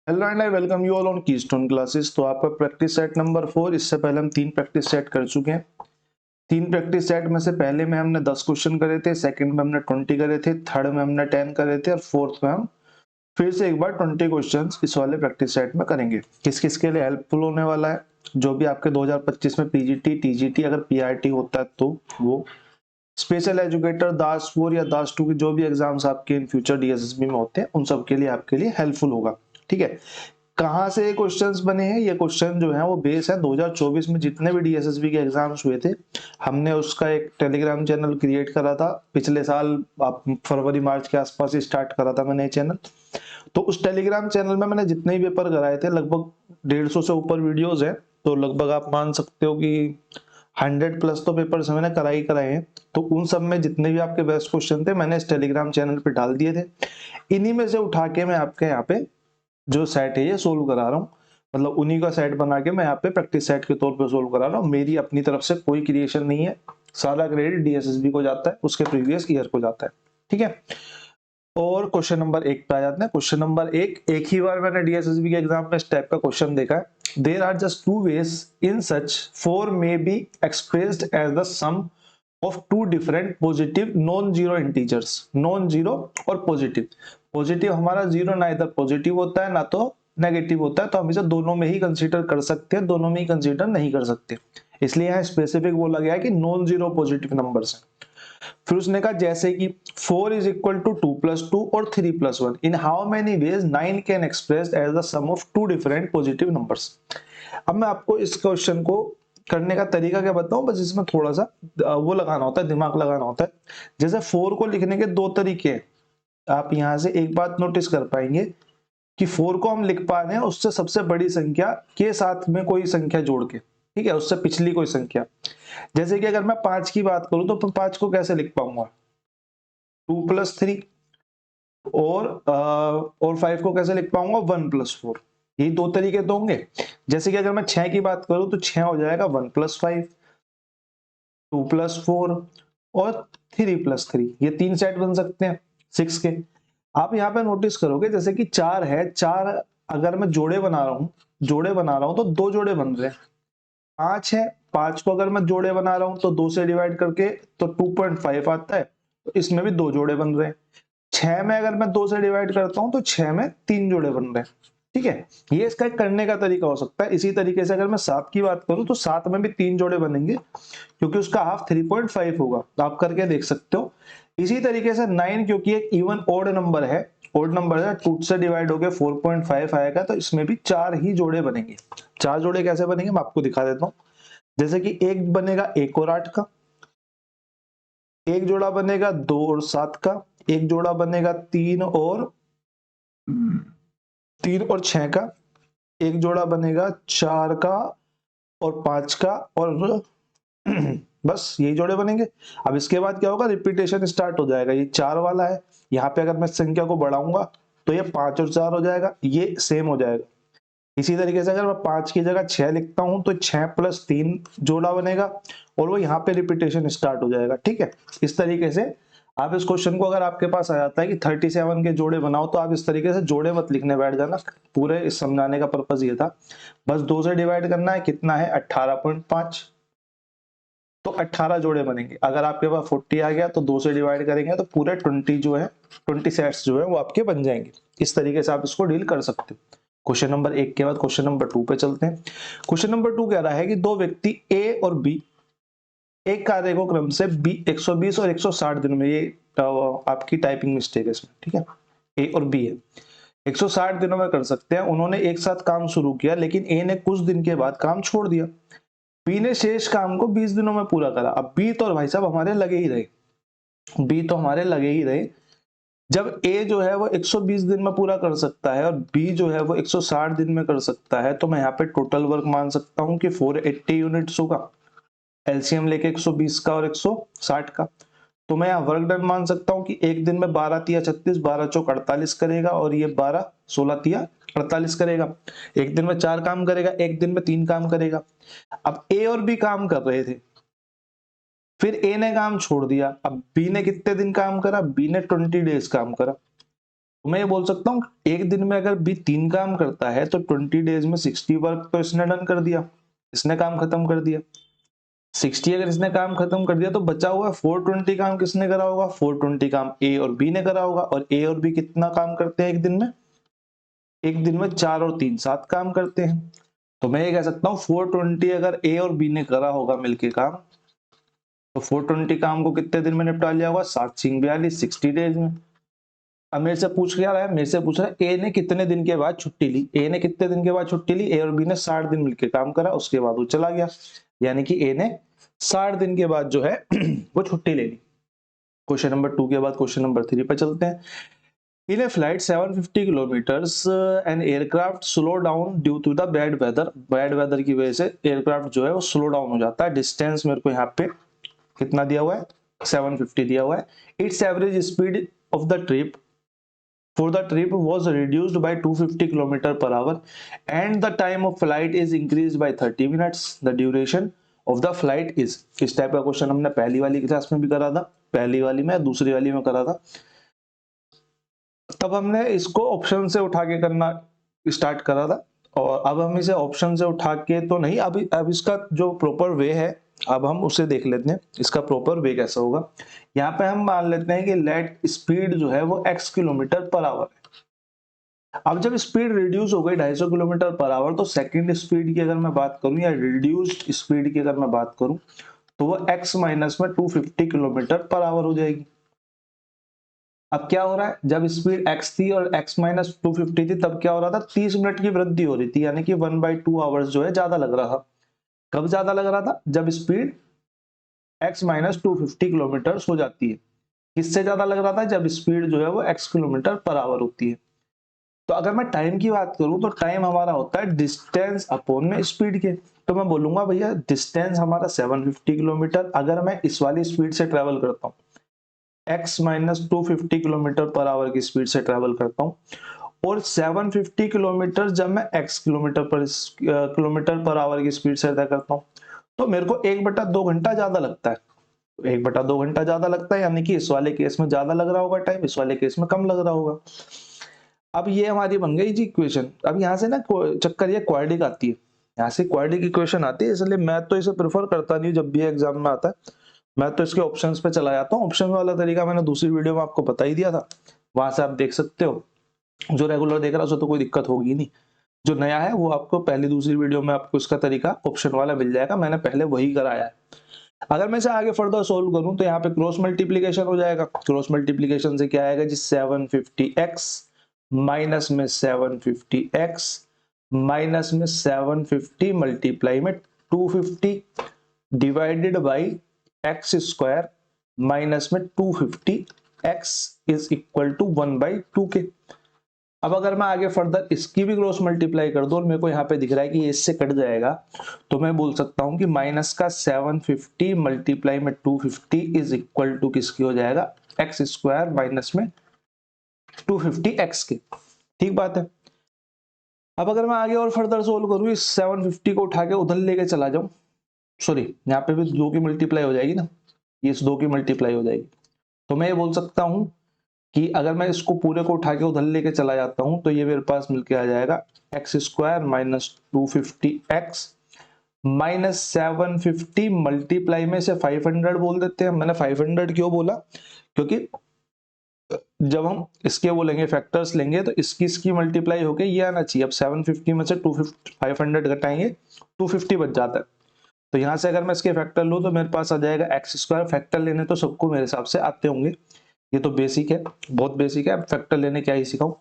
Hello and I welcome you all on keystone classes. तो आपका practice set number 4। इससे पहले हम 3 प्रैक्टिस सेट कर चुके हैं। 3 प्रैक्टिस सेट में से पहले में हमने 10 क्वेश्चन करे थे, सेकंड में हमने 20 करे थे, थर्ड में हमने 10 करे थे और फोर्थ में हम फिर से एक बार 20 क्वेश्चंस इस वाले प्रैक्टिस सेट में करेंगे। किस किस के लिए हेल्पफुल होने वाला है? जो भी आपके 2025 में पीजीटी टीजीटी अगर पीआरटी होता है तो वो, स्पेशल एजुकेटर दास 4 या दास 2 के जो भी एग्जाम्स आपके इन फ्यूचर डीएसएसबी में होते हैं उन सब के लिए आपके लिए हेल्पफुल होगा। ठीक है, कहाँ से ये क्वेश्चंस बने हैं? ये क्वेश्चन जो है वो बेस है 2024 में जितने भी डीएसएसबी के एग्जाम्स हुए थे, हमने उसका एक टेलीग्राम चैनल क्रिएट करा था पिछले साल। आप फरवरी मार्च के आसपास ही स्टार्ट करा था मैंने चैनल। तो उस टेलीग्राम चैनल में मैंने जितने भी पेपर कराए थे, लगभग 150 से ऊपर वीडियोस है। तो लगभग आप मान सकते हो कि 100 प्लस तो पेपर्स मैंने कराए हैं। तो उन सब में जितने भी आपके बेस्ट क्वेश्चन थे मैंने इस टेलीग्राम चैनल पे डाल दिए थे। इन्हीं में से उठा के मैं आपके यहाँ पे जो सेट है ये सोल्व करा रहा हूँ। मतलब उन्हीं का सेट बना के मैं यहाँ पे प्रैक्टिस सेट के तौर पे सोल्व करा रहा हूँ। मेरी अपनी तरफ से कोई क्रिएशन नहीं है, सारा क्रेडिट डीएसएसबी को जाता है, उसके प्रीवियस ईयर को जाता है। ठीक है, और क्वेश्चन नंबर 1 पे आ जाते हैं। क्वेश्चन नंबर 1, एक ही बार मैंने डीएसएसबी के एग्जाम में इस टाइप का क्वेश्चन देखा है। There are just two ways in such 4 may be expressed as the sum of two different positive non zero integers. Non zero और पॉजिटिव। पॉजिटिव हमारा जीरो ना इधर पॉजिटिव होता है ना तो नेगेटिव होता है, तो हम इसे दोनों में ही कंसीडर कर सकते हैं, दोनों में ही कंसीडर नहीं कर सकते। इसलिए यहाँ स्पेसिफिक बोला गया है कि नॉन जीरो पॉजिटिव नंबर्स है। फिर उसने कहा जैसे कि 4 इज इक्वल टू 2+2 और 3+1 in how many ways 9 can express as the sum of two different positive numbers. अब मैं आपको इस क्वेश्चन को करने का तरीका क्या बताऊं, बस इसमें थोड़ा सा वो लगाना होता है, दिमाग लगाना होता है। जैसे 4 को लिखने के दो तरीके हैं। आप यहां से एक बात नोटिस कर पाएंगे कि 4 को हम लिख पा रहे हैं उससे सबसे बड़ी संख्या के साथ में कोई संख्या जोड़ के, ठीक है, उससे पिछली कोई संख्या। जैसे कि अगर मैं 5 की बात करूं तो 5 को कैसे लिख पाऊंगा? 2+3। और 5 को कैसे लिख पाऊंगा? 1+4। यही दो तरीके तो होंगे। जैसे कि अगर मैं 6 की बात करूं तो 6 हो जाएगा 1+5, 2+4 और 3+3। ये 3 सेट बन सकते हैं 6 के। आप यहाँ पे नोटिस करोगे जैसे कि 4 है, 4 अगर मैं जोड़े बना रहा हूं तो 2 जोड़े बन रहे हैं। 5 है, 5 को अगर मैं जोड़े बना रहा हूं तो 2 से डिवाइड करके तो 2.5 आता है, तो इसमें भी 2 जोड़े बन रहे हैं। 6 में अगर मैं 2 से डिवाइड करता हूं तो 6 में 3 जोड़े बन रहे हैं। ठीक है, ये इसका एक करने का तरीका हो सकता है। इसी तरीके से अगर मैं 7 की बात करूं तो 7 में भी 3 जोड़े बनेंगे, क्योंकि उसका हाफ 3.5 होगा। तो आप करके देख सकते हो। इसी तरीके से 9, क्योंकि एक इवन ओड नंबर है, 2 से डिवाइड होकर 4.5 आएगा, तो इसमें भी 4 ही जोड़े बनेंगे। 4 जोड़े कैसे बनेंगे मैं आपको दिखा देता हूँ। जैसे कि एक बनेगा 1 और 8 का, एक जोड़ा बनेगा 2 और 7 का, एक जोड़ा बनेगा 3 और 6 का, एक जोड़ा बनेगा 4 का और 5 का, और बस यही जोड़े बनेंगे। अब इसके बाद क्या होगा? रिपीटेशन स्टार्ट हो जाएगा। ये 4 वाला है, यहाँ पे अगर मैं संख्या को बढ़ाऊंगा तो ये 5 और 4 हो जाएगा, ये सेम हो जाएगा। इसी तरीके से अगर मैं 5 की जगह 6 लिखता हूं तो 6+3 जोड़ा बनेगा और वो यहाँ पे रिपीटेशन स्टार्ट हो जाएगा। ठीक है, इस तरीके से आप इस क्वेश्चन को, अगर आपके पास आ जाता है कि 37 के जोड़े बनाओ, तो आप इस तरीके से जोड़े मत लिखने बैठ जाना। पूरे इस समझाने का पर्पज ये था। बस 2 से डिवाइड करना है, कितना है? 18.5। तो 18 जोड़े बनेंगे। अगर आपके पास 40 आ गया तो 2 से डिवाइड करेंगे तो पूरे 20 जो है, 20 सेट्स जो है वो आपके बन जाएंगे। इस तरीके से आप इसको डील कर सकते हो। क्वेश्चन नंबर 1 के बाद क्वेश्चन नंबर 2 पे चलते हैं। क्वेश्चन नंबर 2 कह रहा है कि दो व्यक्ति ए और बी एक कार्य को क्रम से 120 और 160 दिनों में, ये आपकी टाइपिंग मिस्टेक है इसमें, ठीक है, ए और बी है, 160 दिनों में कर सकते हैं। उन्होंने एक साथ काम शुरू किया, लेकिन ए ने कुछ दिन के बाद काम छोड़ दिया। बी ने शेष काम को 20 दिनों में पूरा करा। अब बी तो भाई साहब हमारे लगे ही रहे, बी तो हमारे लगे ही रहे। जब ए जो है वो 120 दिन में पूरा कर सकता है और बी जो है वो 160 दिन में कर सकता है, तो मैं यहाँ पे टोटल वर्क मान सकता हूँ कि 480 यूनिट्स होगा। एलसीएम लेके 120 का और 160 का, तो मैं यहाँ वर्क डन मान सकता हूँ कि एक दिन में 12 तिया 36, 12 चौक 48 करेगा, और ये 12 16 तिया 48 करेगा। एक दिन में 4 काम करेगा, एक दिन में 3 काम करेगा। अब ए और बी काम कर रहे थे, फिर ए ने काम छोड़ दिया। अब बी ने कितने दिन काम करा? बी ने 20 डेज काम करा। तो मैं ये बोल सकता हूँ एक दिन में अगर बी 3 काम करता है तो 20 डेज में 60 वर्क तो इसने डन कर दिया, इसने काम खत्म कर दिया। 60 अगर इसने काम खत्म कर दिया तो बचा हुआ 420 काम किसने करा होगा, 420 काम ए और बी ने करा होगा। और ए और बी कितना काम करते हैं एक दिन में, एक दिन में 4 और 3 7 काम करते हैं। तो मैं ये कह सकता हूँ 420 अगर ए और बी ने करा होगा मिलके काम, तो 420 काम को कितने दिन में निपटा लिया होगा, 7 6 42 60 डेज में। अब मेरे से पूछ क्या रहा है, मेरे से पूछ रहा है ए ने कितने दिन के बाद छुट्टी ली। ए ने कितने दिन के बाद छुट्टी ली, ए और बी ने 60 दिन मिलकर काम करा, उसके बाद वो चला गया, यानी कि ए ने 60 दिन के बाद जो है वो छुट्टी ले ली। क्वेश्चन नंबर 2 के बाद क्वेश्चन नंबर 3 पे चलते हैं। In a flight 750 kilometres an aircraft slow down due to the bad weather, bad weather की वजह से एयरक्राफ्ट जो है वो स्लो डाउन हो जाता है। डिस्टेंस मेरे को यहाँ पे कितना दिया हुआ है, 750 दिया हुआ है। It's average speed of the trip for the trip was reduced by 250 km per hour and the time of flight is increased by 30 minutes. The duration of the flight is, इस टाइप का question हमने पहली वाली class में भी करा था, पहली वाली में दूसरी वाली में करा था। तब हमने इसको ऑप्शन से उठा के करना स्टार्ट करा था और अब हम इसे ऑप्शन से उठा के तो नहीं, अब इसका जो प्रॉपर वे है अब हम उसे देख लेते हैं, इसका प्रॉपर वे कैसा होगा। यहाँ पे हम मान लेते हैं कि लेट स्पीड जो है वो x किलोमीटर पर आवर है। अब जब स्पीड रिड्यूस हो गई 250 किलोमीटर पर आवर, तो सेकंड स्पीड की अगर मैं बात करूं या रिड्यूस्ड स्पीड की अगर मैं बात करूं तो वो x माइनस में 250 किलोमीटर पर आवर हो जाएगी। अब क्या हो रहा है, जब स्पीड x थी और x माइनस 250 थी तब क्या हो रहा था, 30 मिनट की वृद्धि हो रही थी, यानी कि 1/2 आवर्स जो है ज्यादा लग रहा था। कब ज्यादा लग रहा था, जब स्पीड x माइनस 250 किलोमीटर हो जाती है। किससे ज्यादा लग रहा था, जब स्पीड जो है वो x किलोमीटर पर आवर होती है। तो अगर मैं टाइम की बात करूं तो टाइम हमारा होता है डिस्टेंस अपॉन में स्पीड के। तो मैं बोलूंगा भैया डिस्टेंस हमारा 750 किलोमीटर, अगर मैं इस वाली स्पीड से ट्रेवल करता हूँ x minus 250 kilometre per our की स्पीड से ट्रेवल करता हूँ और 750 किलोमीटर जब मैं x किलोमीटर पर आवर की स्पीड से तय करता हूँ तो मेरे को 1/2 घंटा ज्यादा लगता है। 1/2 घंटा ज्यादा लगता है, यानी कि इस वाले केस में ज्यादा लग रहा होगा टाइम, इस वाले केस में कम लग रहा होगा। अब ये हमारी बन गई जी इक्वेशन। अब यहाँ से ना चक्कर ये क्वाड्रेटिक आती है, यहाँ से क्वाड्रेटिक इक्वेशन आती है, इसलिए मैं तो इसे प्रेफर करता नहीं जब भी एग्जाम में आता है। मैं तो इसके ऑप्शंस पे चला जाता हूँ। ऑप्शन वाला तरीका मैंने दूसरी वीडियो में आपको बता ही दिया था, वहां से आप देख सकते हो। जो रेगुलर देख रहा है उसे तो कोई दिक्कत होगी नहीं, जो नया है वो आपको पहली दूसरी वीडियो में आपको इसका तरीका ऑप्शन वाला मिल जाएगा, मैंने पहले वही कराया है। अगर मैं इसे आगे फर्दर सोल्व करूं तो यहाँ पे क्रॉस मल्टीप्लीकेशन हो जाएगा। क्रॉस मल्टीप्लीकेशन से क्या आएगा जी, 750x माइनस में 750x माइनस में 750 मल्टीप्लाई में 250 divided by x square minus में 250x इज इक्वल टू 1/2 के। अब अगर मैं आगे फर्दर इसकी भी क्रॉस मल्टीप्लाई कर दूं और मेरे को यहाँ पे दिख रहा है कि ये इससे कट जाएगा, तो मैं बोल सकता हूं कि माइनस का 750 मल्टीप्लाई में 250 इज इक्वल टू किसकी हो जाएगा, एक्स स्क्वायर माइनस में 250x के। ठीक बात है। अब अगर मैं आगे और फर्दर सोल्व करूं, इस 750 को उठा के उधर लेके चला जाऊं, सॉरी यहाँ पे भी 2 की मल्टीप्लाई हो जाएगी ना, ये इस 2 की मल्टीप्लाई हो जाएगी। तो मैं ये बोल सकता हूं कि अगर मैं इसको पूरे को उठा के उधर लेके चला जाता हूं तो ये मेरे पास मिलके आ जाएगा x square minus 250x minus 750 multiply में से 500 बोल देते हैं। मैंने 500 क्यों बोला, क्योंकि जब हम इसके बोलेंगे फैक्टर्स लेंगे तो इसकी मल्टीप्लाई होके ये आना चाहिए। अब 750 में से 500 घटाएंगे 250 बच जाता है। तो यहां से अगर मैं इसके फैक्टर लूं तो मेरे पास आ जाएगा एक्स स्क्वायर। फैक्टर लेने तो सबको मेरे हिसाब से आते होंगे, ये तो बेसिक है, बहुत बेसिक है, फैक्टर लेने क्या ही सिखाऊं।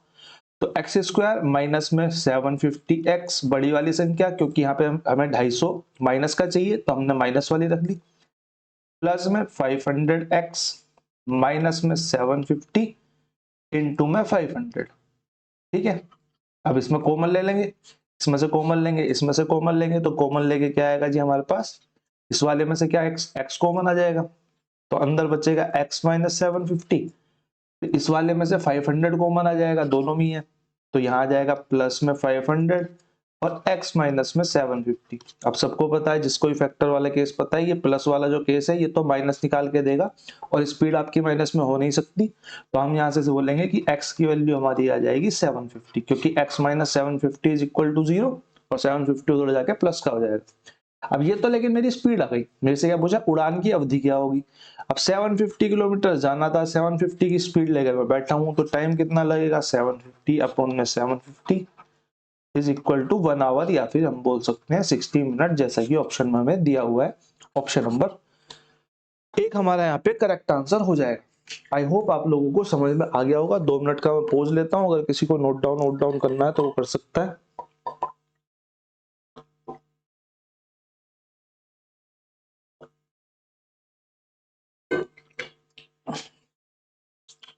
तो एक्स स्क्वायर माइनस में 750x बड़ी वाली संख्या, क्योंकि यहाँ पे हमें 250 माइनस का चाहिए तो हमने माइनस वाली रख ली, प्लस में 500x माइनस में 750 इंटू में 500। ठीक है। अब इसमें कॉमन ले लेंगे, इसमें से कॉमन लेंगे, इसमें से कॉमन लेंगे, तो कॉमन लेके क्या आएगा जी हमारे पास, इस वाले में से क्या x कॉमन आ जाएगा, तो अंदर बचेगा x माइनस 750। इस वाले में से 500 कॉमन आ जाएगा, दोनों में ही है, तो यहाँ आ जाएगा प्लस में 500 और x माइनस में 750। अब सबको पता है, जिसको भी फैक्टर वाला केस पता है, ये प्लस वाला जो केस है ये तो माइनस निकाल के देगा और स्पीड आपकी माइनस में हो नहीं सकती, तो हम यहाँ से बोलेंगे कि x की वैल्यू हमारी आ जाएगी 750, क्योंकि x minus 750 is equal to 0 और 750 उधर जाके प्लस का हो जाएगा। अब ये तो लेकिन मेरी स्पीड आ गई, मेरे से क्या पूछा, उड़ान की अवधि क्या होगी। अब 750 किलोमीटर जाना था, 750 की स्पीड लेकर मैं बैठा हूं, तो टाइम कितना लगेगा, 750 अपॉन में 750 इज इक्वल टू 1 आवर, या फिर हम बोल सकते हैं 60 मिनट, जैसा कि ऑप्शन में हमें दिया हुआ है। ऑप्शन नंबर एक हमारा यहाँ पे करेक्ट आंसर हो जाएगा। आई होप आप लोगों को समझ में आ गया होगा। 2 मिनट का मैं पॉज लेता हूँ, अगर किसी को नोट डाउन करना है तो वो कर सकता है।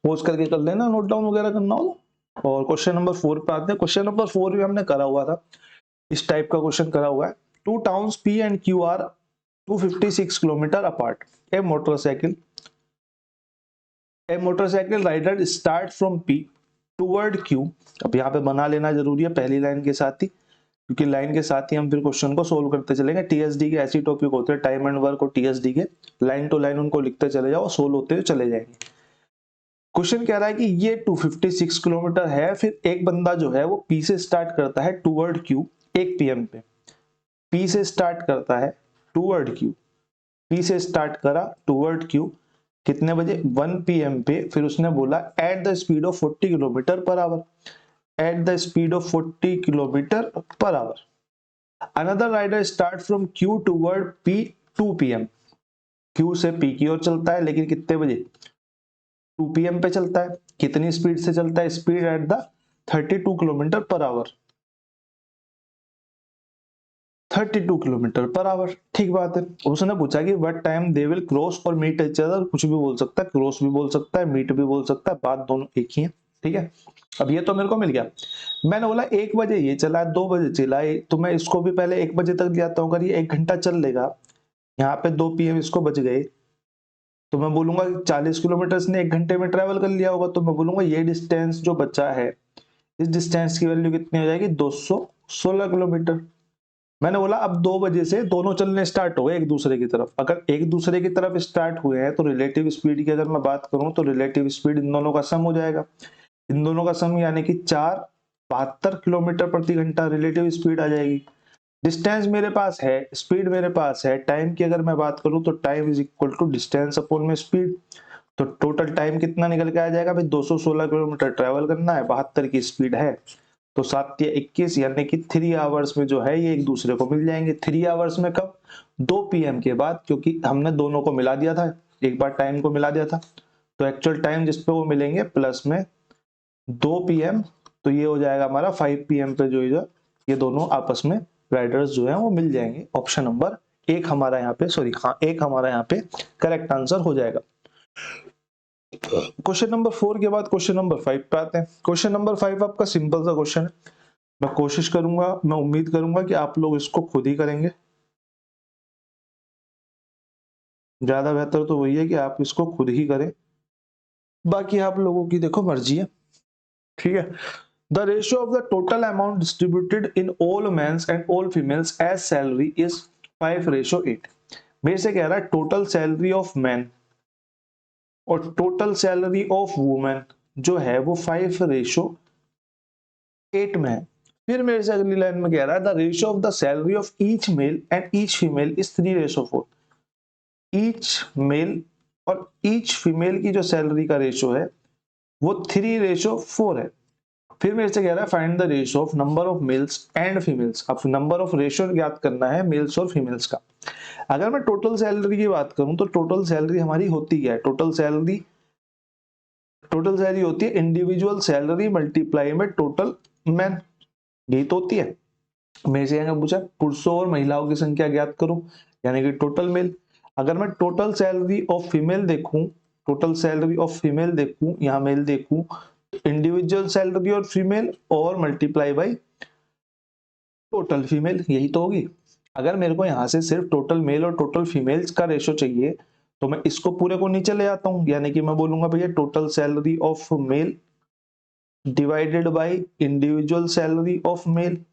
पोज करके कर लेना, नोट डाउन वगैरह करना हो। और क्वेश्चन नंबर 4 पे आते हैं। क्वेश्चन नंबर 4 भी हमने करा हुआ था, इस टाइप का क्वेश्चन करा हुआ है। Two towns P and Q are 256 kilometre apart. A motorcycle rider start from P toward Q। अब यहाँ पे बना लेना जरूरी है पहली लाइन के साथ ही, क्योंकि लाइन के साथ ही हम फिर क्वेश्चन को सोल्व करते चलेंगे। टीएसडी के ऐसी टॉपिक होते हैं, टाइम एंड वर्क और टीएसडी के, लाइन टू लाइन उनको लिखते चले जाओ, सोल्व होते हुए चले जाएंगे। क्वेश्चन कह रहा है कि ये 256 किलोमीटर है, फिर एक बंदा जो है वो पी से स्टार्ट करता है टूवर्ड क्यू 1 PM पे। पी से स्टार्ट करता है टूवर्ड क्यू, पी से स्टार्ट करा टूवर्ड क्यू कितने बजे, 1 PM पे। फिर उसने बोला at the speed of 40 kilometre per hour, at the speed of 40 kilometre per hour. Another rider start from Q toward P 2 PM। Q से पी की ओर चलता है, लेकिन कितने बजे, 2 PM पे चलता है। कितनी स्पीड से चलता है, speed at the 32 kilometre per our, 32 kilometre per our. ठीक बात है। उसने पूछा कि what time they will cross और मीट ईच अदर। कुछ भी बोल सकता है, क्रॉस भी बोल सकता है, मीट भी बोल सकता है, बात दोनों एक ही है। ठीक है, अब ये तो मेरे को मिल गया। मैंने बोला 1 बजे ये चला है, 2 बजे चला है, तो मैं इसको भी पहले 1 बजे तक जाता हूँ। अगर ये 1 घंटा चल लेगा, यहाँ पे 2 PM इसको बच गए, तो मैं बोलूंगा 40 किलोमीटर इसने 1 घंटे में ट्रेवल कर लिया होगा, तो मैं बोलूंगा ये डिस्टेंस जो बचा है, इस डिस्टेंस की वैल्यू कितनी हो जाएगी, 216 किलोमीटर। मैंने बोला अब 2 बजे से दोनों चलने स्टार्ट हो गए एक दूसरे की तरफ। अगर एक दूसरे की तरफ स्टार्ट हुए हैं तो रिलेटिव स्पीड की अगर मैं बात करूं तो रिलेटिव स्पीड इन दोनों का सम हो जाएगा। इन दोनों का सम यानी कि 472 किलोमीटर प्रति घंटा रिलेटिव स्पीड आ जाएगी। डिस्टेंस मेरे पास है, स्पीड मेरे पास है, टाइम की अगर मैं बात करूं तो time is equal to distance upon में स्पीड। तो टोटल टाइम कितना निकल के आ जाएगा भाई, 216 किलोमीटर ट्रेवल करना है, 72 की स्पीड है, तो 7 या 21 यानी कि 3 आवर्स में जो है ये एक दूसरे को मिल जाएंगे। 3 आवर्स में कब, 2 PM के बाद, क्योंकि हमने दोनों को मिला दिया था, एक बार टाइम को मिला दिया था, तो एक्चुअल टाइम जिसपे वो मिलेंगे प्लस में 2 PM, तो ये हो जाएगा हमारा 5 PM पे जो ये दोनों आपस में राइडर्स जो है वो मिल जाएंगे। ऑप्शन नंबर एक हमारा यहाँ पे, सॉरी हाँ, एक हमारा यहाँ पे करेक्ट आंसर हो जाएगा। क्वेश्चन नंबर 4 के बाद क्वेश्चन नंबर 5 पे आते हैं। क्वेश्चन नंबर 5 आपका सिंपल सा क्वेश्चन है। मैं कोशिश करूंगा, मैं उम्मीद करूंगा कि आप लोग इसको खुद ही करेंगे। ज्यादा बेहतर तो वही है कि आप इसको खुद ही करें, बाकी आप लोगों की देखो मर्जी है। ठीक है, the ratio of the total amount distributed in all mens and all females as salary is 5:8। मेरे से कह रहा है टोटल सैलरी ऑफ मैन और टोटल सैलरी ऑफ वुमेन जो है वो 5:8 में है। फिर मेरे से अगली लाइन में कह रहा है the ratio of the salary of each male and each female is 3:4। Each male और ईच फीमेल की जो सैलरी का रेशियो है वो 3:4 है। फिर मेरे से कह रहा है find the ratio of number of males and females. अब नंबर ऑफ रेशियो ज्ञात करना है मेल्स और फीमेल्स का। अगर मैं टोटल सैलरी की बात करूं तो टोटल सैलरी हमारी होती क्या है, टोटल सैलरी होती है इंडिविजुअल सैलरी मल्टीप्लाई में टोटल मैन, यही तो होती है। मेरे से पूछा पुरुषों और महिलाओं की संख्या ज्ञात करूं, यानी कि टोटल मेल। अगर मैं टोटल सैलरी ऑफ फीमेल देखूं, टोटल सैलरी ऑफ फीमेल देखूं, यहाँ मेल देखूं, इंडिविजुअल सैलरी और फीमेल और मल्टीप्लाई बाई टोटल फीमेल, यही तो होगी। अगर मेरे को यहाँ से सिर्फ टोटल मेल और टोटल फीमेल्स का रेशियो चाहिए तो मैं इसको पूरे को नीचे ले आता हूं, यानी कि मैं बोलूंगा भैया total salary of mail divided by individual salary of mail.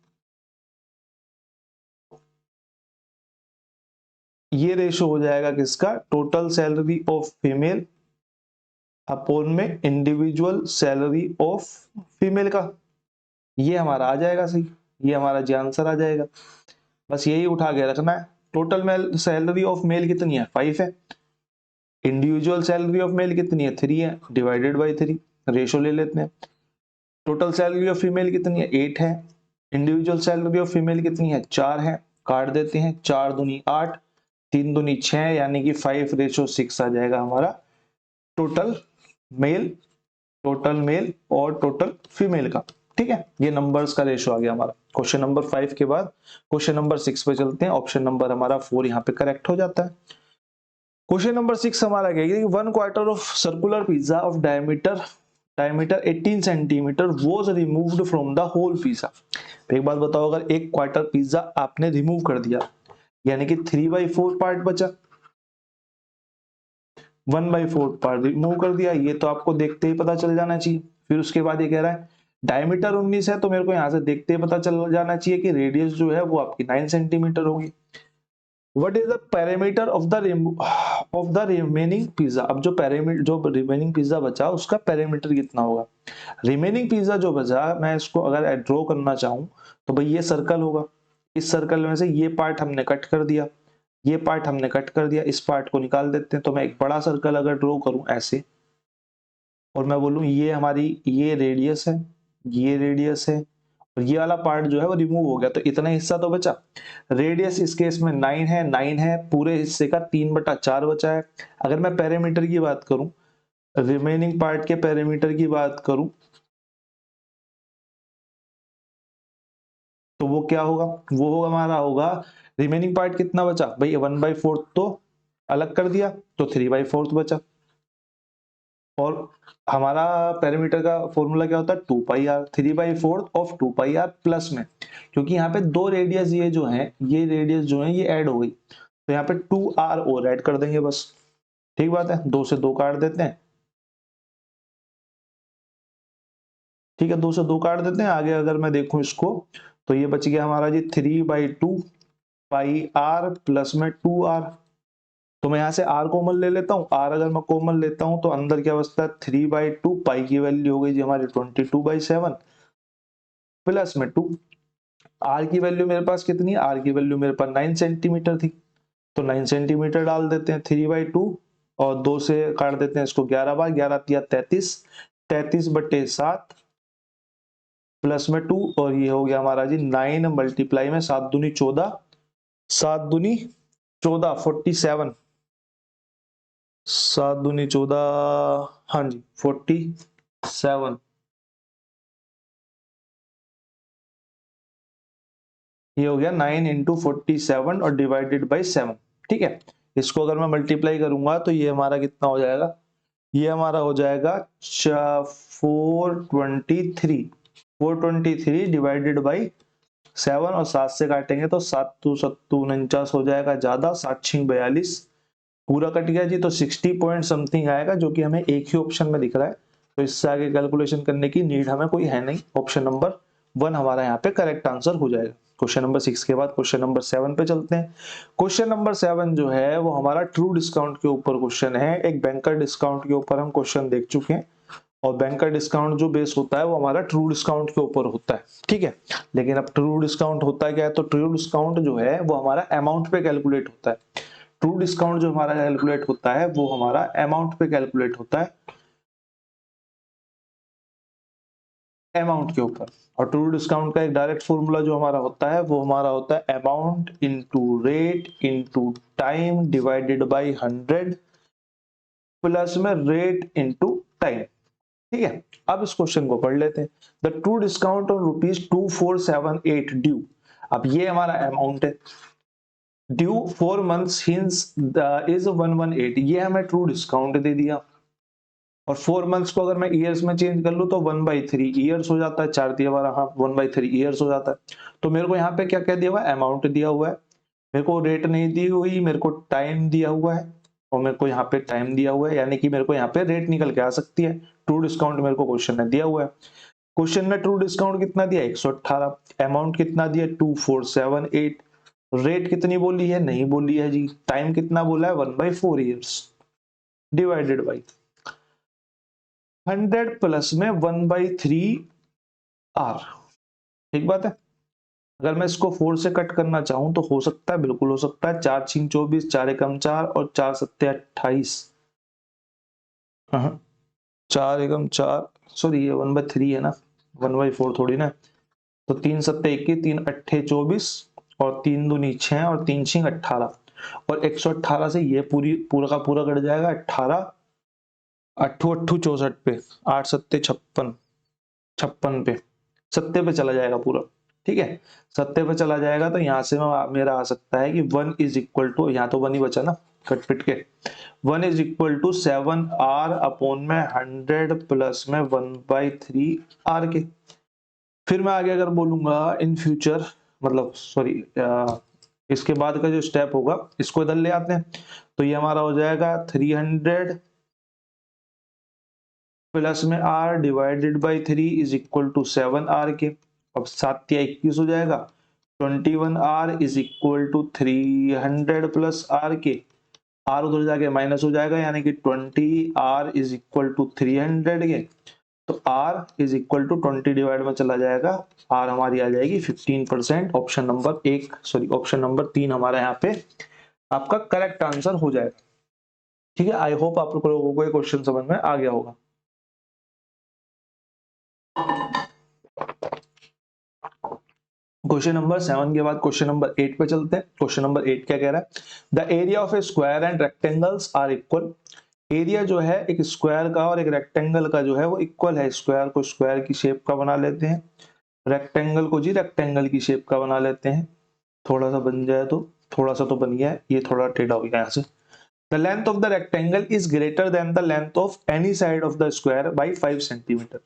ये रेशो हो जाएगा किसका, total salary of female upon में इंडिविजुअल सैलरी ऑफ फीमेल का। ये हमारा आ जाएगा सही, ये हमारा जी आंसर आ जाएगा। बस यही उठा के रखना है। Total male salary of male कितनी है, 5 है। इंडिविजुअल सैलरी ऑफ मेल कितनी है, 3 है, डिवाइडेड बाई 3, रेशो ले लेते हैं। टोटल सैलरी ऑफ फीमेल कितनी है, 8 है। इंडिविजुअल सैलरी ऑफ फीमेल कितनी है, 4 है। काट देते हैं, 4 दूनी 8, 3 दूनी 6, यानी कि 5:6 आ जाएगा हमारा टोटल मेल, टोटल मेल और टोटल फीमेल का। ठीक है, ये नंबर्स का रेशो आ गया हमारा। क्वेश्चन नंबर 5 के बाद क्वेश्चन नंबर 6 पे चलते हैं। ऑप्शन नंबर हमारा 4 यहाँ पे करेक्ट हो जाता है। क्वेश्चन नंबर 6 हमारा क्या है, 1/4 of circular pizza of diameter 18 centimetre was removed from the whole pizza. एक बात बताओ, अगर 1/4 पिज्जा आपने रिमूव कर दिया, यानी कि 3/4 पार्ट बचा, 1/4 पार्ट रिमूव कर दिया, ये तो आपको देखते ही पता चल जाना चाहिए। फिर उसके बाद ये कह रहा है डायमीटर 19 है, तो मेरे को यहां से देखते ही पता चल जाना चाहिए कि रेडियस जो है वो आपकी 9 सेंटीमीटर होगी। What is the parameter of the remaining pizza. अब जो पैरामीटर, जो रिमेनिंग पिज्जा बचा उसका पैरामीटर कितना होगा। रिमेनिंग पिज्जा जो बचा, मैं इसको अगर ड्रॉ करना चाहूं तो भाई ये सर्कल होगा। इस सर्कल में से ये पार्ट हमने कट कर दिया, ये पार्ट हमने कट कर दिया, इस पार्ट को निकाल देते हैं। तो मैं एक बड़ा सर्कल अगर ड्रॉ करूं ऐसे, और मैं बोलूं ये हमारी ये रेडियस है, ये रेडियस है, और ये वाला पार्ट जो है वो रिमूव हो गया, तो इतना हिस्सा तो बचा। रेडियस इस केस में 9 है, 9 है, पूरे हिस्से का 3/4 बचा है। अगर मैं पैरामीटर की बात करूं, रिमेनिंग पार्ट के पैरामीटर की बात करूं, तो वो क्या होगा, वो होगा हमारा होगा रिमेनिंग पार्ट कितना बचा भाई, 1/4 तो अलग कर दिया, तो 3/4 बचा। और हमारा पैरामीटर का फॉर्मूला क्या होता है, 2πr, 3/4 ऑफ 2πr प्लस में, क्योंकि यहाँ पे दो रेडियस ये जो है, ये रेडियस जो है ये ऐड हो गई, तो यहाँ पे 2r और ऐड कर देंगे बस। ठीक बात है, 2 से 2 काट देते हैं। ठीक है, 2 से 2 काट देते हैं। आगे अगर मैं देखूं इसको, तो ये बच गया हमारा जी 3/2πr प्लस में 2r। तो मैं यहाँ से r कॉमन ले लेता हूँ। r अगर मैं कॉमन लेता हूँ तो अंदर क्या बचता है, 3/2, पाई की वैल्यू हो गई जी हमारी 22/7 प्लस में 2। r की वैल्यू मेरे पास कितनी है, r की वैल्यू मेरे पास 9 सेंटीमीटर थी, तो 9 सेंटीमीटर डाल देते हैं 3/2, और 2 से काट देते हैं इसको 11 बार, 11 33, 33/7 प्लस में 2, और ये हो गया हमारा जी 9 मल्टीप्लाई में 7 दूनी 14, 7 दूनी 14 47, 7 दूनी 14, हाँ जी 47, ये हो गया 9 इंटू 47 और डिवाइडेड बाई 7। ठीक है, इसको अगर मैं मल्टीप्लाई करूंगा तो ये हमारा कितना हो जाएगा, ये हमारा हो जाएगा 423 डिवाइडेड बाई 7, और 7 से काटेंगे तो 7 2 7 49 हो जाएगा, ज्यादा 7 6 42, पूरा कट गया जी। तो 60 पॉइंट समथिंग आएगा, जो कि हमें एक ही ऑप्शन में दिख रहा है, तो इससे आगे कैलकुलेशन करने की नीड हमें कोई है नहीं। ऑप्शन नंबर 1 हमारा यहाँ पे करेक्ट आंसर हो जाएगा। क्वेश्चन नंबर 6 के बाद क्वेश्चन नंबर 7 पे चलते हैं। क्वेश्चन नंबर 7 जो है वो हमारा ट्रू डिस्काउंट के ऊपर क्वेश्चन है। एक बैंकर डिस्काउंट के ऊपर हम क्वेश्चन देख चुके हैं, और बैंकर डिस्काउंट जो बेस होता है वो हमारा ट्रू डिस्काउंट के ऊपर होता है। ठीक है, लेकिन अब ट्रू डिस्काउंट होता है क्या है, तो ट्रू डिस्काउंट जो है वो हमारा अमाउंट पे कैलकुलेट होता है। ट्रू डिस्काउंट जो हमारा कैलकुलेट होता है वो हमारा अमाउंट पे कैलकुलेट होता है, अमाउंट के ऊपर। और ट्रू डिस्काउंट का एक डायरेक्ट फॉर्मूला जो हमारा होता है वो हमारा होता है amount into rate into time divided by 100 plus में रेट इनटू टाइम। ठीक है, अब इस क्वेश्चन को पढ़ लेते हैं। The true discount on ₹2478 due. अब ये हमारा अमाउंट है, ड्यू 4 मंथ्स हिंस इज 118, ये हमें ट्रू डिस्काउंट दे दिया। और 4 मंथ्स को अगर मैं ईयर्स में चेंज कर लूं तो 1/3 ईयर्स हो जाता है, 4 दिया बारह, हाँ 1/3 ईयर्स हो जाता है। तो मेरे को यहाँ पे क्या क्या दिया हुआ है, अमाउंट दिया हुआ है, मेरे को रेट नहीं दी हुई, मेरे को टाइम दिया हुआ है, और मेरे को यहाँ पे टाइम दिया हुआ है, यानी कि मेरे को यहाँ पे रेट निकल के आ सकती है। ट्रू डिस्काउंट मेरे को क्वेश्चन में दिया हुआ है। क्वेश्चन में ट्रू डिस्काउंट कितना दिया, 118, अमाउंट कितना दिया 2478, रेट कितनी बोली है, नहीं बोली है जी। टाइम कितना बोला है, 1/4 ईयर्स डिवाइडेड बाई 100 प्लस में 1/3 आर। ठीक बात है। अगर मैं इसको 4 से कट करना चाहूं तो हो सकता है, बिल्कुल हो सकता है। 4 6 24, 4 एकम 4 और 4 7 28। 4 एकम 4, सॉरी ये 1/3 है ना, 1/4 थोड़ी ना। तो 3 7 21, 3 8 24 और 3 दूनी 6 और 3 6 18 और 118 से ये पूरा का पूरा कट जाएगा। 18 8 8 64 पे, 8 7 56, 56 पे, सत्ते पे चला जाएगा पूरा। ठीक है, सत्ते पे चला जाएगा तो यहां से मेरा आ सकता है कि 1 इज इक्वल टू, यहाँ तो 1 ही बचा ना कट पिट के, 1 is equal to 7R upon में 100 प्लस में 1/3 आर के। फिर मैं आगे अगर बोलूंगा इन फ्यूचर, मतलब सॉरी इसके बाद का जो स्टेप होगा इसको इधर ले आते हैं, तो ये हमारा हो जाएगा 300 प्लस में r divided by 3 is equal to 7R के। अब 7 या 21 हो जाएगा। 21R is equal to 300 plus r के, r उधर जाके माइनस हो जाएगा, यानी कि 20R इज इक्वल टू 300 के। तो r is equal to 20 divide में चला जाएगा, r हमारी आ जाएगी 15%। Option number 1 sorry option number 3 हमारा यहाँ पे आपका करेक्ट आंसर हो जाएगा। ठीक है, आई होप आप लोगों को ये क्वेश्चन समझ में आ गया होगा। क्वेश्चन नंबर 7 के बाद क्वेश्चन नंबर 8 पे चलते हैं। क्वेश्चन नंबर 8 क्या कह रहा है, the area of a square and rectangles are equal. Area जो है एक स्क्वायर का और एक रेक्टेंगल का जो है वो इक्वल है। स्क्वायर को स्क्वायर की शेप का बना लेते हैं, रेक्टेंगल को जी रेक्टेंगल की शेप का बना लेते हैं। थोड़ा सा बन जाए तो, थोड़ा सा तो बन गया है, ये थोड़ा टेढ़ा हो गया यहाँ से। The length of the rectangle is greater than the length of any side of the square by 5 centimetre.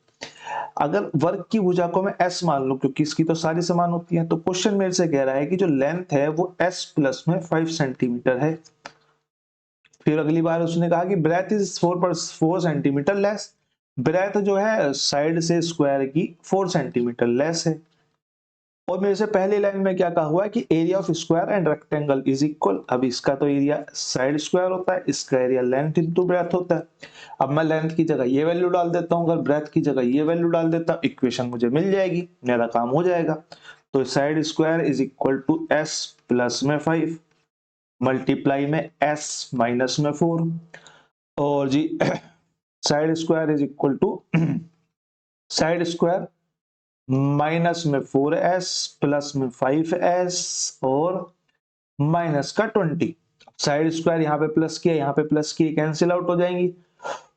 अगर वर्ग की भुजा को मैं s मान लूं, क्योंकि इसकी तो सारी समान होती है, तो क्वेश्चन मेरे से कह रहा है कि जो लेंथ है वो s प्लस में 5 सेंटीमीटर है। फिर अगली बार उसने कहा कि breadth is 4 centimetre less. Breadth जो है साइड से स्क्वायर की 4 सेंटीमीटर लेस है। और मेरे से पहली लाइन में क्या कहा हुआ है कि area of square and rectangle is equal. अब इसका तो एरिया साइड स्क्वायर होता है, इसका एरिया लेंथ इनटू ब्रेथ होता है। अब मैं लेंथ की जगह ये वैल्यू डाल देता हूं, अगर ब्रेथ की जगह ये वैल्यू डाल देता हूं, इक्वेशन मुझे मिल जाएगी, मेरा काम हो जाएगा। तो side square is equal to S plus में 5 मल्टीप्लाई में एस माइनस में 4, और जी side square is equal to side square minus में 4s प्लस में 5s और माइनस का 20। साइड स्क्वायर यहाँ पे प्लस किया, यहाँ पे प्लस किया, कैंसिल आउट हो जाएंगी।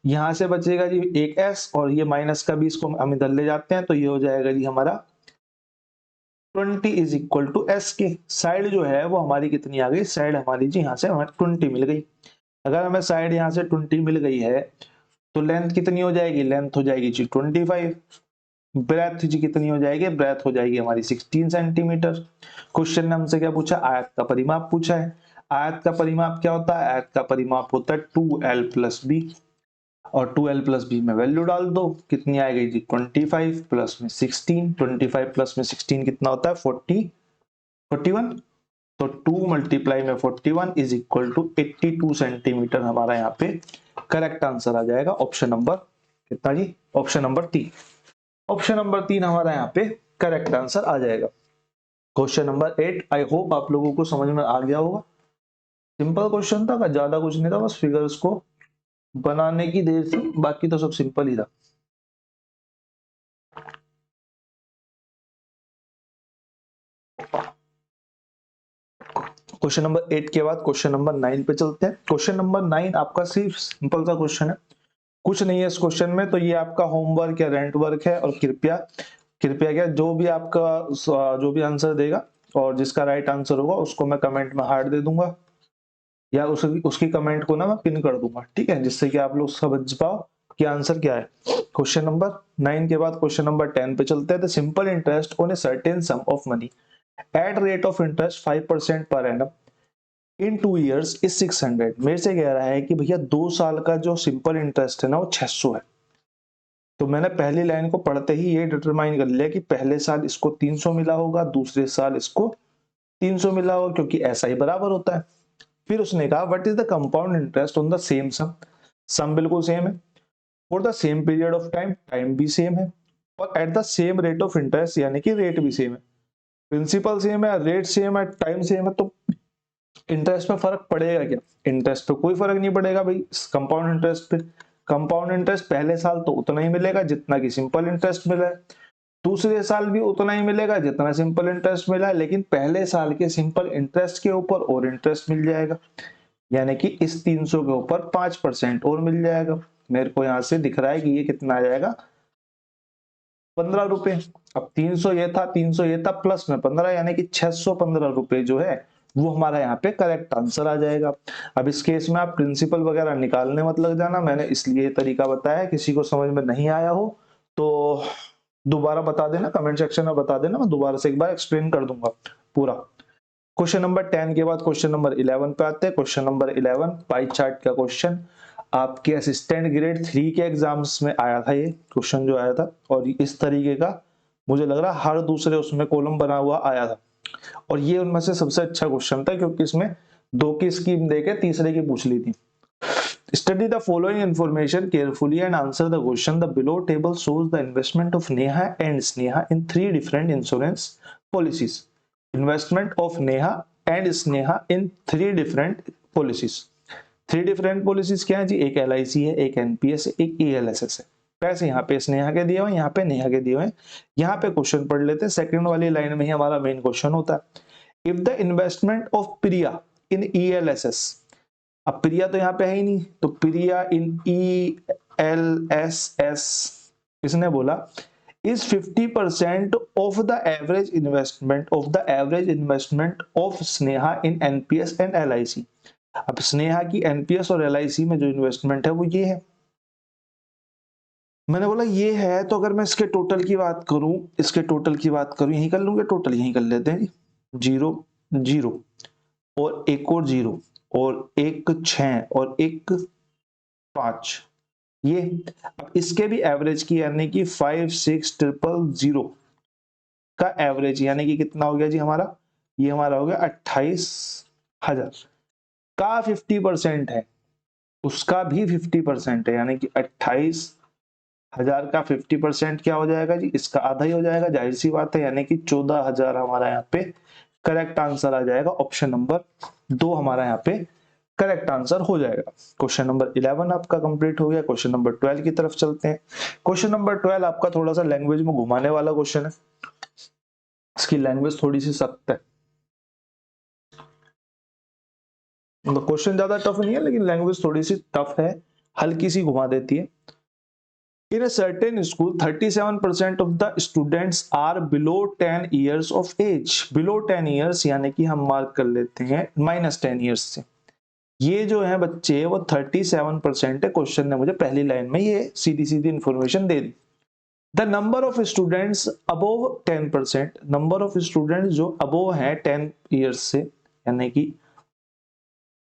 यहां से बचेगा जी एक s और ये माइनस का 20 को हम इधर ले जाते हैं, तो ये हो जाएगा जी हमारा 20 इज इक्वल टू s के। साइड जो है वो हमारी कितनी आ गई, साइड हमारी जी यहाँ से हमारी 20 मिल गई। अगर हमें साइड यहाँ से 20 मिल गई है तो लेंथ कितनी हो जाएगी, लेंथ हो जाएगी जी 25। ब्रेथ जी कितनी हो जाएगी, ब्रेथ हो जाएगी हमारी 16 सेंटीमीटर। क्वेश्चन ने हमसे क्या पूछा, आयत का परिमाप पूछा है। आयत का परिमाप क्या होता है, आयत का परिमाप होता है 2l प्लस बी, और 2l प्लस बी में वैल्यू डाल दो, कितनी आ गई जी 25 प्लस में 16, 25 प्लस में 16 कितना होता है 41। तो 2 मल्टीप्लाई में 41 इज इक्वल टू 82 सेंटीमीटर हमारा यहाँ पे करेक्ट आंसर आ जाएगा। ऑप्शन नंबर कितना जी, ऑप्शन नंबर 3। ऑप्शन नंबर 3 हमारा यहाँ पे करेक्ट आंसर आ जाएगा। क्वेश्चन नंबर 8 आई होप आप लोगों को समझ में आ गया होगा। सिंपल क्वेश्चन था, ज्यादा कुछ नहीं था, बस फिगर्स को बनाने की देर थी, बाकी तो सब सिंपल ही था। क्वेश्चन नंबर 8 के बाद क्वेश्चन नंबर 9 पे चलते हैं। क्वेश्चन नंबर 9 आपका सिर्फ सिंपल सा क्वेश्चन है, कुछ नहीं है इस क्वेश्चन में। तो ये आपका होमवर्क या रेंट वर्क है, और कृपया कृपया क्या, जो भी आपका जो भी आंसर देगा और जिसका राइट आंसर होगा उसको मैं कमेंट में हार्ट दे दूंगा, या उसकी कमेंट को ना मैं पिन कर दूंगा, ठीक है, जिससे कि आप लोग समझ पाओ कि आंसर क्या है। क्वेश्चन नंबर 9 के बाद क्वेश्चन नंबर 10 पे चलते हैं। The simple interest on a certain some of money at rate of interest 5% per annum in 2 years is 600। मेरे से कह रहा है कि भैया 2 साल का जो सिंपल इंटरेस्ट है ना वो 600 है। तो मैंने पहली लाइन को पढ़ते ही ये डिटरमाइन कर लिया कि पहले साल इसको 300 मिला होगा, दूसरे साल इसको 300 मिला होगा क्योंकि ऐसा ही बराबर होता है। फिर उसने कहा what is the compound interest on the same sum, sum बिल्कुल सेम है, for the same period of time, time भी सेम है, और at the same rate of interest यानी कि रेट भी सेम है। प्रिंसिपल सेम है, रेट सेम है, टाइम सेम है, तो इंटरेस्ट में फर्क पड़ेगा क्या? इंटरेस्ट पे कोई फर्क नहीं पड़ेगा भाई कंपाउंड इंटरेस्ट पे। कंपाउंड इंटरेस्ट पहले साल तो उतना ही मिलेगा जितना कि सिंपल इंटरेस्ट मिला है, दूसरे साल भी उतना ही मिलेगा जितना सिंपल इंटरेस्ट मिला है, लेकिन पहले साल के सिंपल इंटरेस्ट के ऊपर और इंटरेस्ट मिल जाएगा, यानी कि इस 300 के ऊपर 5% और मिल जाएगा। मेरे को यहां से दिख रहा है कि ये कितना आ जाएगा, 15 रुपए। अब 300 ये था, 300 ये था, प्लस में 15 यानी कि 615 रुपए जो है वो हमारा यहाँ पे करेक्ट आंसर आ जाएगा। अब इस केस में आप प्रिंसिपल वगैरह निकालने मत लग जाना, मैंने इसलिए ये तरीका बताया, किसी को समझ में नहीं आया हो तो दोबारा बता देना, कमेंट सेक्शन में बता देना, मैं दोबारा से एक बार एक्सप्लेन कर दूंगा पूरा। क्वेश्चन नंबर 10 के बाद क्वेश्चन नंबर 11 पे आते हैं। क्वेश्चन नंबर 11 पाई चार्ट का क्वेश्चन, आपके असिस्टेंट ग्रेड 3 के एग्जाम्स में आया था ये क्वेश्चन जो आया था, और इस तरीके का मुझे लग रहा हर दूसरे उसमें कॉलम बना हुआ आया था, और ये उनमें से सबसे अच्छा क्वेश्चन था क्योंकि इसमें 2 की स्कीम देके तीसरे की पूछ ली थी। Study the following information carefully and answer the question. The below table shows the investment of Neha and Sneha in 3 different insurance policies. Investment of Neha and Sneha in 3 different policies. 3 different policies क्या है जी? एक LIC है, एक NPS है, एक ELSS है। पैसे यहाँ पे स्नेहा के दिए हुए, यहाँ पे नेहा के दिए हुए। यहाँ पे क्वेश्चन पढ़ लेते हैं, सेकंड वाली लाइन में ही हमारा मेन क्वेश्चन होता है। If the investment of Priya in ELSS, अब प्रिया तो यहाँ पे है ही नहीं, तो प्रिया इन ELSS इसने बोला is 50% of the average investment of Sneha in NPS and LIC। अब स्नेहा की NPS और LIC में जो इन्वेस्टमेंट है वो ये है। मैंने बोला ये है, तो अगर मैं इसके टोटल की बात करूं, यही कर लूंगा, टोटल यही कर लेते हैं, 0 0 और एक और 0 और एक 6 और एक 5, ये। अब इसके भी एवरेज की यानी कि 56000 का एवरेज यानी कि कितना हो गया जी हमारा, ये हमारा हो गया 28,000 का 50% है, उसका भी 50% है, यानी कि 28,000 का 50% क्या हो जाएगा जी, इसका आधा ही हो जाएगा, जाहिर सी बात है, यानी कि 14,000 हमारा यहाँ पे करेक्ट आंसर आ जाएगा। ऑप्शन नंबर 2 हमारा यहाँ पे करेक्ट आंसर हो जाएगा। क्वेश्चन नंबर 11 आपका कंप्लीट हो गया। क्वेश्चन नंबर 12 की तरफ चलते हैं। क्वेश्चन नंबर 12 आपका थोड़ा सा लैंग्वेज में घुमाने वाला क्वेश्चन है, इसकी लैंग्वेज थोड़ी सी सख्त है, मतलब क्वेश्चन ज्यादा टफ नहीं है लेकिन लैंग्वेज थोड़ी सी टफ है, हल्की सी घुमा देती है। In a certain school, 37% of the students are below 10 years of age. Below 10 years यानी कि हम मार्क कर लेते हैं -10 years से। ये जो है बच्चे वो 37% है। क्वेश्चन ने मुझे पहली लाइन में ये सीधी सीधी इंफॉर्मेशन दे दी। The number of students above 10%, number of students जो अबोव है 10 ईयर्स से यानी कि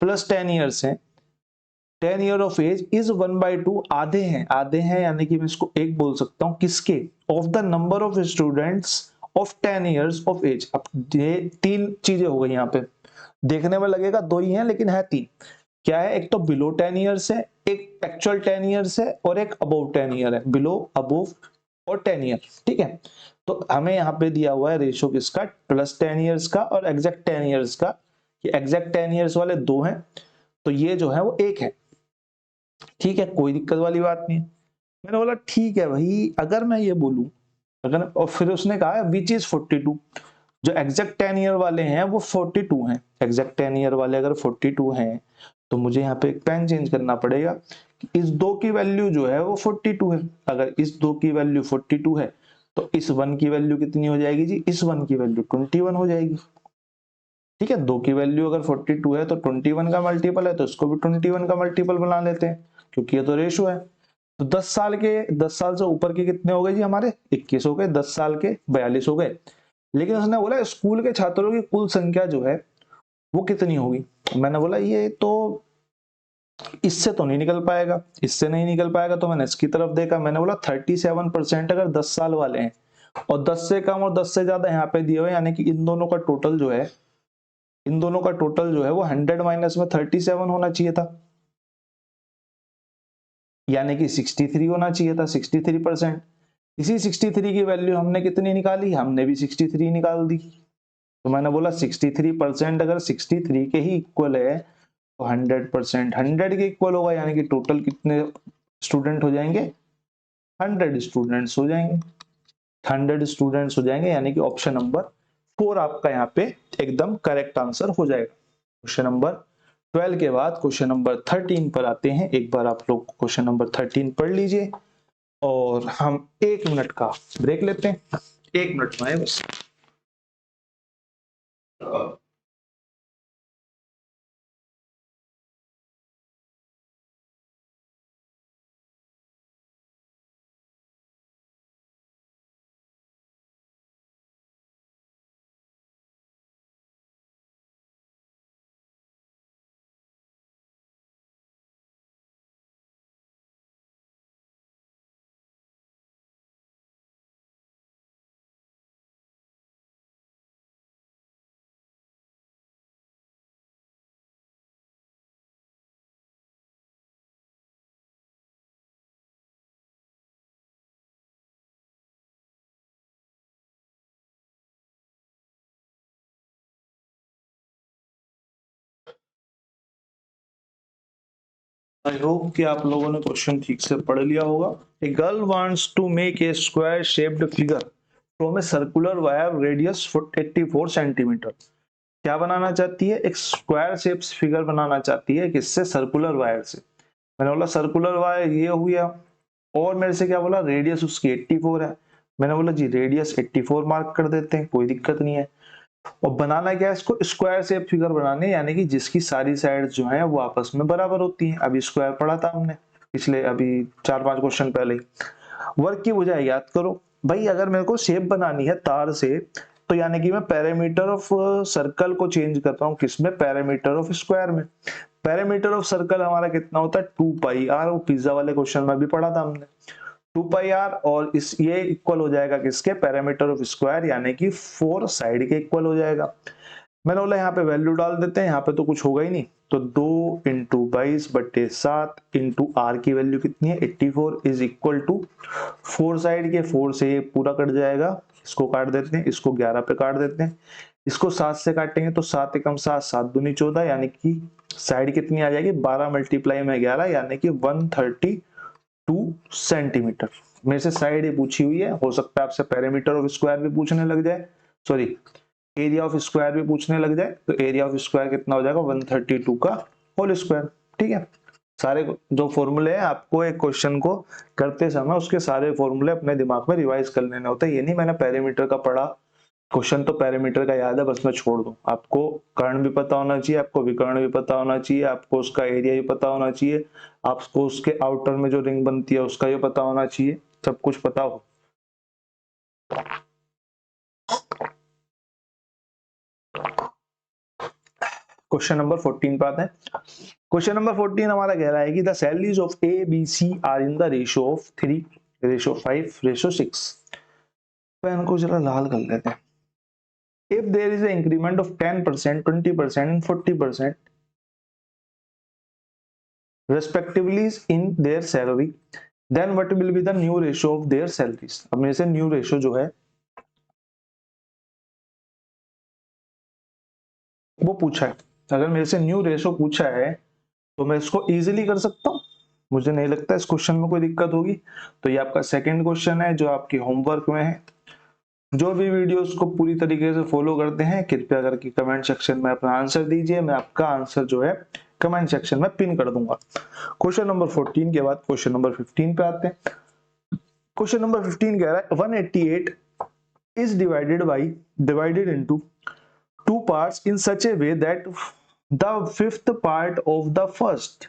प्लस 10 ईयर्स है, 10 ईयर ऑफ एज इज 1/2, आधे हैं यानी कि मैं इसको एक बोल सकता हूं किसके, of the number of students of 10 years of age. अब ये 3 चीजें हो गई यहाँ पे, देखने में लगेगा 2 ही हैं लेकिन है 3। क्या है, एक तो बिलो 10 ईयर्स है, एक एक्चुअल 10 ईयर्स है और एक अबोव 10 ईयर है, बिलो अबोव और 10 ईयर। ठीक है, तो हमें यहाँ पे दिया हुआ है रेशो किसका, प्लस 10 ईयर्स का और एग्जैक्ट 10 ईयर्स का। ये एग्जैक्ट 10 ईयर्स वाले 2 हैं, तो ये जो है वो 1 है। ठीक है, कोई दिक्कत वाली बात नहीं है। मैंने बोला ठीक है भाई, अगर मैं ये बोलूं, अगर, और फिर उसने कहा विच इज 42, जो एग्जैक्ट 10 ईयर वाले हैं वो 42 हैं, एग्जैक्ट 10 ईयर वाले अगर 42 हैं तो मुझे यहाँ पे एक पेन चेंज करना पड़ेगा कि इस 2 की वैल्यू जो है वो 42 है। अगर इस 2 की वैल्यू 42 है तो इस 1 की वैल्यू कितनी हो जाएगी जी, इस 1 की वैल्यू 21 हो जाएगी। ठीक है, 2 की वैल्यू अगर 42 है तो 21 का मल्टीपल है, तो इसको भी 21 का मल्टीपल बना लेते हैं क्योंकि ये तो रेशो है। तो 10 साल से ऊपर के कितने हो गए जी हमारे, 21 हो गए, 10 साल के 42 हो गए। लेकिन उसने बोला स्कूल के छात्रों की कुल संख्या जो है वो कितनी होगी। मैंने बोला ये तो इससे तो नहीं निकल पाएगा, इससे नहीं निकल पाएगा, तो मैंने इसकी तरफ देखा। मैंने बोला 37% अगर 10 साल वाले हैं और 10 से कम और 10 से ज्यादा यहाँ पे दिए हुए, यानी कि इन दोनों का टोटल जो है इन दोनों का टोटल जो है वो 100 माइनस में 37 होना चाहिए था, यानी कि 63 होना चाहिए था, 63%। इसी 63 की वैल्यू हमने कितनी निकाली, हमने भी 63 निकाल दी। तो मैंने बोला 63% अगर 63 के ही इक्वल है तो 100% 100 के इक्वल होगा, यानी कि टोटल कितने स्टूडेंट हो जाएंगे, 100 स्टूडेंट्स हो जाएंगे, 100 स्टूडेंट्स हो जाएंगे, यानी कि ऑप्शन नंबर 4 आपका यहाँ पे एकदम करेक्ट आंसर हो जाएगा। क्वेश्चन नंबर 12 के बाद क्वेश्चन नंबर 13 पर आते हैं। एक बार आप लोग क्वेश्चन नंबर 13 पढ़ लीजिए और हम 1 मिनट का ब्रेक लेते हैं, 1 मिनट में है बस। आई होप कि आप लोगों ने क्वेश्चन ठीक से पढ़ लिया होगा। A girl wants to make a square shaped figure from a circular wire radius 84 centimetre. क्या बनाना चाहती है, एक स्क्वायर शेप फिगर बनाना चाहती है, किससे, सर्कुलर वायर से। मैंने बोला सर्कुलर वायर ये हुआ, और मेरे से क्या बोला, रेडियस उसकी 84 है। मैंने बोला जी रेडियस 84 मार्क कर देते हैं, कोई दिक्कत नहीं है। और बनाना क्या है, इसको स्क्वायर शेप फिगर बनाने, यानी कि जिसकी सारी साइड जो है वो आपस में बराबर होती हैं। अभी स्क्वायर पढ़ा था हमने पिछले अभी 4-5 क्वेश्चन पहले ही। वर्क की बुझाई याद करो भाई, अगर मेरे को शेप बनानी है तार से, तो यानी कि मैं पैरामीटर ऑफ सर्कल को चेंज करता हूँ, किसमें, पैरामीटर ऑफ स्क्वायर में। पैरामीटर ऑफ सर्कल हमारा कितना होता है, 2πr, वो पिज्जा वाले क्वेश्चन में भी पढ़ा था हमने, 2πr। और इस ये इक्वल हो जाएगा किसके, पैरामीटर ऑफ स्क्वायर, यानी कि 4 साइड के इक्वल हो जाएगा। मैंने बोला यहाँ पे वैल्यू डाल देते हैं, यहाँ पे तो कुछ होगा ही नहीं, तो 2 इंटू 22/7 इंटू आर की वैल्यू कितनी है, 84 इज इक्वल टू 4 साइड के 4 से ये पूरा कट जाएगा, इसको काट देते हैं, इसको 11 पे काट देते हैं, इसको 7 से काटेंगे तो 7 एकम 7, 7 दूनी 14, यानी कि साइड कितनी आ जाएगी, 12 मल्टीप्लाई में 11, यानी कि 132 सेंटीमीटर। मेरे से साइड ही पूछी हुई है, हो सकता है आपसे पैरामीटर ऑफ स्क्वायर भी पूछने लग जाए, सॉरी एरिया ऑफ स्क्वायर भी पूछने लग जाए, तो एरिया ऑफ स्क्वायर कितना हो जाएगा, 132 का होल स्क्वायर। ठीक है, सारे जो फॉर्मूले हैं आपको एक क्वेश्चन को करते समय उसके सारे फॉर्मूले अपने दिमाग में रिवाइज कर लेने होते हैं। ये नहीं मैंने पैरामीटर का पढ़ा, क्वेश्चन तो पैरामीटर का याद है बस मैं छोड़ दूं, आपको कर्ण भी पता होना चाहिए, आपको विकर्ण भी पता होना चाहिए, आपको उसका एरिया भी पता होना चाहिए, आपको उसके आउटर में जो रिंग बनती है उसका भी पता होना चाहिए, सब कुछ पता हो। क्वेश्चन नंबर 14 पे आते हैं। क्वेश्चन नंबर 14 हमारा कह रहा है कि the salaries of A B C are in the ratio of 3:5:6। Pen को जरा लाल कर लेते हैं। If there is an increment of 10%, 20% and 40% respectively in their salary, then what will be the new ratio of their salaries? अब मेरे से new ratio जो है वो पूछा है। अगर मेरे से न्यू रेशियो पूछा है तो मैं इसको इजीली कर सकता हूँ, मुझे नहीं लगता इस क्वेश्चन में कोई दिक्कत होगी। तो ये आपका सेकंड क्वेश्चन है जो आपके होमवर्क में है। जो भी वीडियोस को पूरी तरीके से फॉलो करते हैं कृपया करके कमेंट सेक्शन में अपना आंसर दीजिए, मैं आपका आंसर जो है कमेंट सेक्शन में पिन कर दूंगा। क्वेश्चन नंबर 14 के बाद क्वेश्चन नंबर 15 पे आते हैं। क्वेश्चन नंबर 15 कह रहा है 188 is divided into two parts in such a way that the fifth part of the first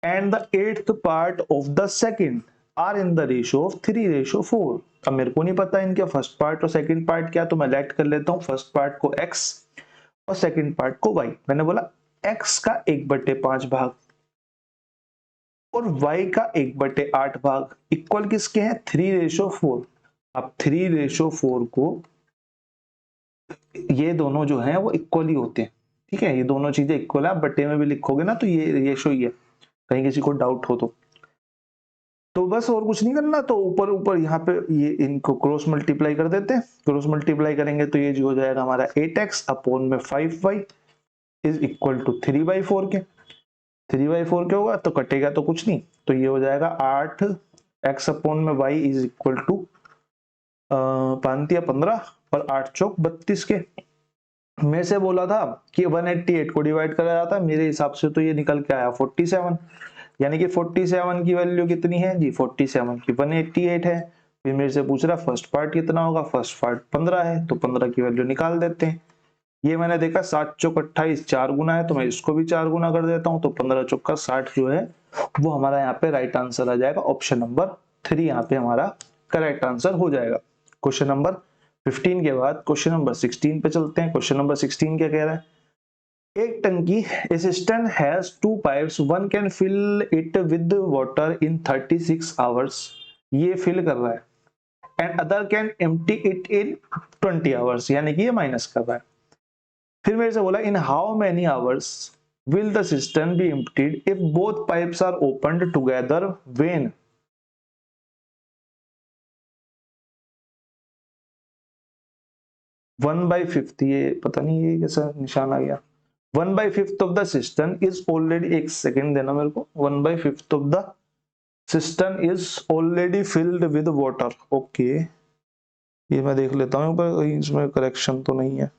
and the eighth part of the second are in the ratio of 3:4। अब मेरे को नहीं पता इनके फर्स्ट पार्ट और सेकंड पार्ट क्या, तो मैं लेट कर लेता हूँ फर्स्ट पार्ट को x और सेकंड पार्ट को y। मैंने बोला x का 1/5 भाग और y का 1/8 भाग इक्वल किसके हैं, 3:4। अब 3:4 को ये दोनों जो हैं वो इक्वली होते हैं, ठीक है, ये दोनों चीजें इक्वल है, आप बट्टे में भी लिखोगे ना तो ये रेशो ही है, कहीं किसी को डाउट हो तो बस और कुछ नहीं करना। तो ऊपर ऊपर यहाँ पे ये इनको क्रॉस मल्टीप्लाई कर देते हैं, क्रॉस मल्टीप्लाई करेंगे तो ये जो हो जाएगा हमारा 8x अपॉन में 5y इज इक्वल टू 3/4 के 3/4 के होगा तो कटेगा तो कुछ नहीं, तो ये हो जाएगा 8x अपॉन में y इज इक्वल टू 5×15 और 8 चौक 32 के। मैं से बोला था कि 188 को डिवाइड करा जाता है, मेरे हिसाब से तो ये निकल के आया 47, यानी कि 47 की वैल्यू कितनी है जी, 47 की 188 है। फिर मेरे से पूछ रहा फर्स्ट पार्ट कितना होगा, फर्स्ट पार्ट 15 है, तो 15 की वैल्यू निकाल देते हैं। ये मैंने देखा 7 चौक 28 4 गुना है, तो मैं इसको भी 4 गुना कर देता हूँ, तो 15 चौक 60 जो है वो हमारा यहाँ पे राइट आंसर आ जाएगा, ऑप्शन नंबर 3 यहाँ पे हमारा करेक्ट आंसर हो जाएगा। क्वेश्चन नंबर 15 के बाद क्वेश्चन नंबर 16 पे चलते हैं। क्वेश्चन नंबर 16 क्या कह रहा है, एक टंकी a cistern has 2 pipes, one can fill it with water in 36 hours, ये फिल कर रहा है, and other can empty it in 20 hours, यानी कि ये माइनस कर रहा है। फिर मेरे से बोला in how many hours will the cistern be emptied if both pipes are opened together when 1/5, ये पता नहीं ये कैसा निशान आ गया, 1/5 of the system is already, एक सेकेंड देना मेरे को, 1/5 of the system is already filled with water. Okay, ये मैं देख लेता हूँ पर कहीं इसमें करेक्शन तो नहीं है,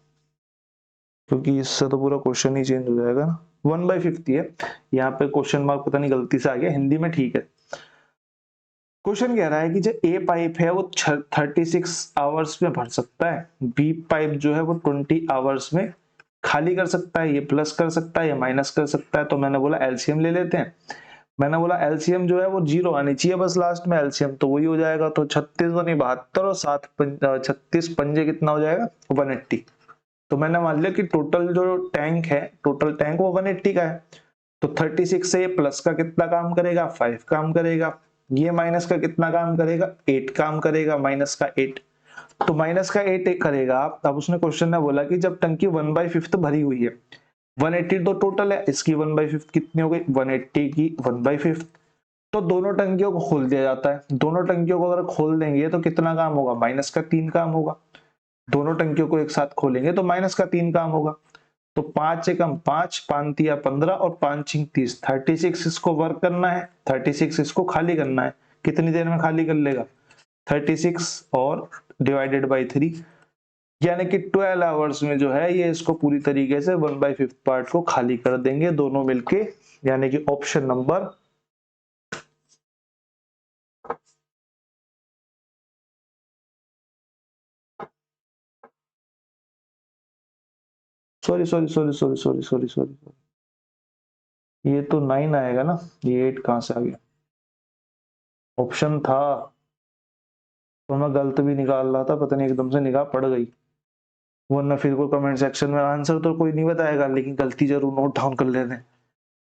क्योंकि इससे तो पूरा क्वेश्चन ही चेंज हो जाएगा ना। 1/5 है यहाँ पे, क्वेश्चन मार्क पता नहीं गलती से आ गया, हिंदी में ठीक है। क्वेश्चन कह रहा है कि जो ए पाइप है वो 36 आवर्स में भर सकता है, बी पाइप जो है वो 20 आवर्स में खाली कर सकता है, ये प्लस कर सकता है या माइनस कर सकता है। तो मैंने बोला एलसीएम ले लेते हैं, मैंने बोला एलसीएम जो है वो 0 आनी चाहिए बस लास्ट में, एलसीएम तो वही हो जाएगा, तो 36 दूनी 72 और 36 पंजे कितना हो जाएगा 180। तो मैंने मान लिया कि टोटल जो टैंक है, टोटल टैंक वो 180 का है, तो 36 से ये प्लस का कितना काम करेगा 5 काम करेगा, ये माइनस का कितना काम करेगा 8 काम करेगा, माइनस का 8, तो माइनस का 8 करेगा। अब उसने क्वेश्चन में बोला कि जब टंकी 1/5 भरी हुई है, 180 तो टोटल है, इसकी 1/5 कितनी हो गई 180 की 1/5, तो दोनों टंकियों को खोल दिया जाता है। दोनों टंकियों को अगर खोल देंगे तो कितना काम होगा, माइनस का 3 काम होगा। दोनों टंकियों को एक साथ खोलेंगे तो माइनस का 3 काम होगा, तो 5 से कम 5, 5 या 15 और 5 30, 36 इसको वर्क करना है, 36 इसको खाली करना है, कितनी देर में खाली कर लेगा 36 और डिवाइडेड बाई 3, यानी कि 12 आवर्स में जो है ये इसको पूरी तरीके से 1/5 पार्ट को खाली कर देंगे दोनों मिलके, यानी कि option number sorry sorry sorry sorry sorry sorry sorry ये तो 9 आएगा ना, ये 8 कहां से आ गया, ऑप्शन था तो मैं गलत भी निकाल रहा था, पता नहीं एकदम से निगाह पड़ गई, वरना फिर को कमेंट सेक्शन में आंसर तो कोई नहीं बताएगा लेकिन गलती जरूर नोट डाउन कर लेते हैं।